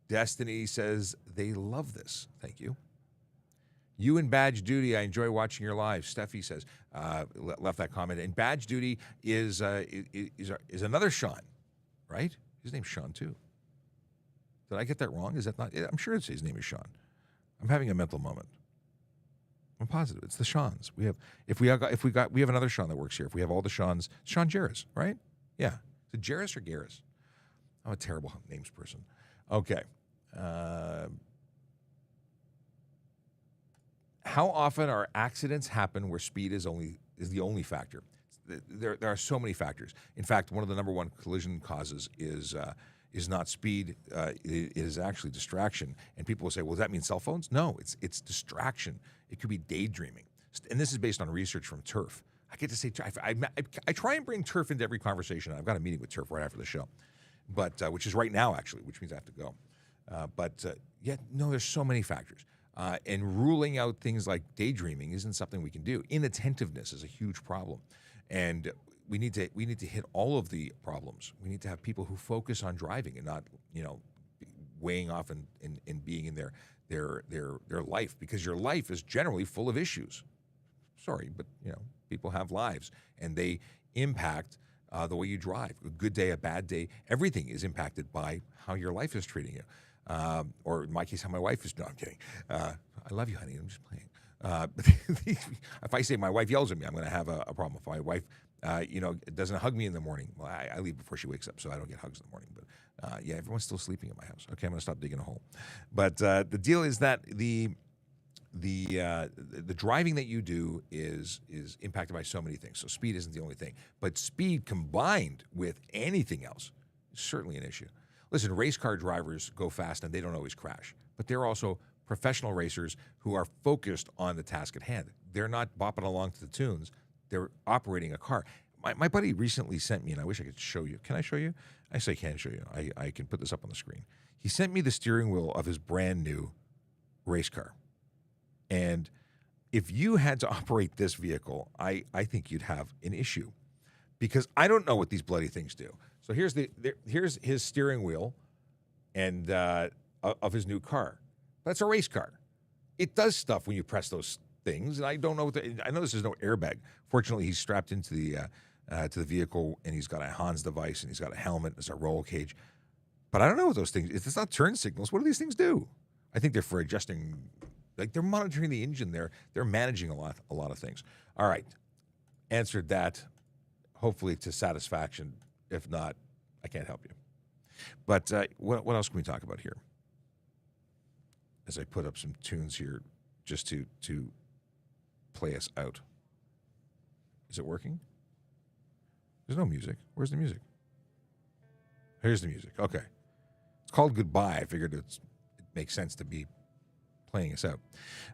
Destiny says they love this. Thank you. You in Badge Duty, I enjoy watching your live. Steffi says, left that comment. And Badge Duty is another Sean, right? His name's Sean too. Did I get that wrong? Is that not? I'm sure his name is Sean. I'm having a mental moment. I'm positive it's the Seans. We have another Sean that works here. If we have all the Seans, Sean Jarris, right? Yeah. Is it Jarris or Garris? I'm a terrible names person. Okay. How often are accidents happen where speed is the only factor? There are so many factors. In fact, one of the number one collision causes is not speed. It is actually distraction. And people will say, well, does that mean cell phones? No, it's distraction. It could be daydreaming. And this is based on research from TURF. I get to say, I try and bring TURF into every conversation. I've got a meeting with TURF right after the show, but which is right now, actually, which means I have to go. There's so many factors. And ruling out things like daydreaming isn't something we can do. Inattentiveness is a huge problem. And we need to hit all of the problems. We need to have people who focus on driving and not, weighing off and being in their life, because your life is generally full of issues. Sorry, but people have lives and they impact the way you drive. A good day, a bad day, everything is impacted by how your life is treating you. Or in my case, how my wife is. No, I'm kidding. I love you, honey. I'm just playing. If I say my wife yells at me, I'm going to have a problem. If my wife, doesn't hug me in the morning, well, I leave before she wakes up, so I don't get hugs in the morning. But everyone's still sleeping in my house. Okay, I'm going to stop digging a hole. But the deal is that the driving that you do is impacted by so many things. So speed isn't the only thing, but speed combined with anything else is certainly an issue. Listen, race car drivers go fast and they don't always crash, but they're also professional racers who are focused on the task at hand. They're not bopping along to the tunes. They're operating a car. My buddy recently sent me, and I wish I could show you. Can I show you? I say I can show you. I can put this up on the screen. He sent me the steering wheel of his brand new race car. And if you had to operate this vehicle, I think you'd have an issue, because I don't know what these bloody things do. So here's his steering wheel and of his new car. That's a race car. It does stuff when you press those things, and I don't know. I know this is no airbag. Fortunately, he's strapped into the vehicle, and he's got a Hans device, and he's got a helmet. There's a roll cage, but I don't know what those things. If it's not turn signals, what do these things do? I think they're for adjusting. Like, they're monitoring the engine. They're managing a lot of things. All right, answered that, hopefully to satisfaction. If not, I can't help you. But what else can we talk about here? As I put up some tunes here, just to play us out. Is it working? There's no music. Where's the music? Here's the music. Okay. It's called Goodbye. I figured it makes sense to be playing us out.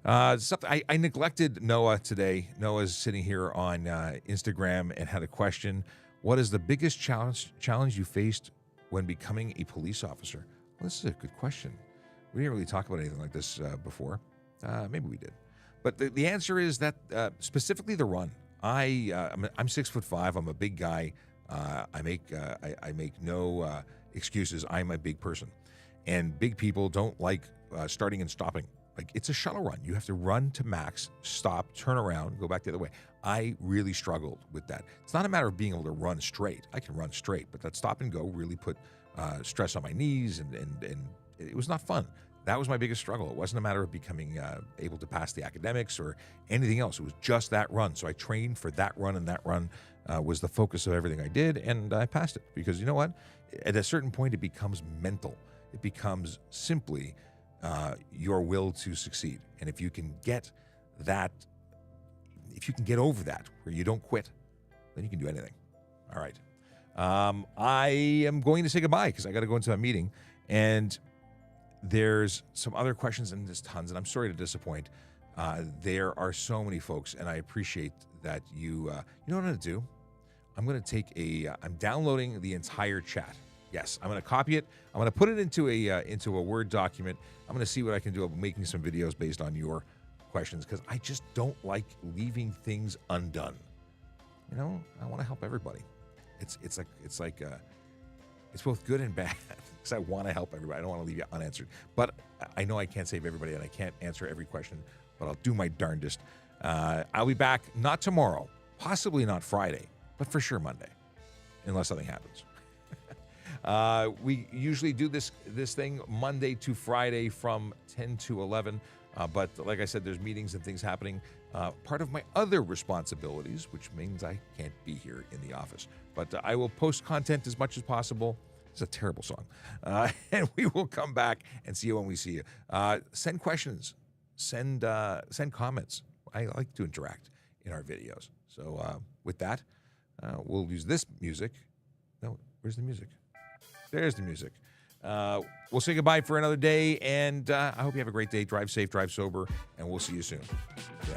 I neglected Noah today. Noah's sitting here on Instagram and had a question. What is the biggest challenge you faced when becoming a police officer? Well, this is a good question. We didn't really talk about anything like this before. Maybe we did. But the answer is that specifically the run. I'm 6'5". I'm a big guy. I make no excuses. I'm a big person, and big people don't like starting and stopping. Like, it's a shuttle run. You have to run to max, stop, turn around, go back the other way. I really struggled with that. It's not a matter of being able to run straight. I can run straight, but that stop and go really put stress on my knees, and it was not fun. That was my biggest struggle. It wasn't a matter of becoming able to pass the academics or anything else. It was just that run. So I trained for that run, and that run was the focus of everything I did, and I passed it. Because you know what? At a certain point, it becomes mental. It becomes simply your will to succeed. And if you can get that, if you can get over that, where you don't quit, then you can do anything. All right. I am going to say goodbye because I got to go into a meeting, and there's some other questions, and there's tons, and I'm sorry to disappoint. There are so many folks, and I appreciate that you know what I'm going to do? I'm going to take I'm downloading the entire chat. Yes, I'm going to copy it. I'm going to put it into a Word document. I'm going to see what I can do about making some videos based on your questions, because I just don't like leaving things undone. You know, I want to help everybody. It's both good and bad, because I want to help everybody. I don't want to leave you unanswered. But I know I can't save everybody, and I can't answer every question, but I'll do my darndest. I'll be back, not tomorrow, possibly not Friday, but for sure Monday, unless something happens. We usually do this thing Monday to Friday from 10 to 11. But like I said, there's meetings and things happening. Part of my other responsibilities, which means I can't be here in the office. But I will post content as much as possible. It's a terrible song. And we will come back and see you when we see you. Send questions. Send comments. I like to interact in our videos. So with that, we'll use this music. No, where's the music? There's the music. We'll say goodbye for another day, and I hope you have a great day. Drive safe, drive sober, and we'll see you soon. Yeah.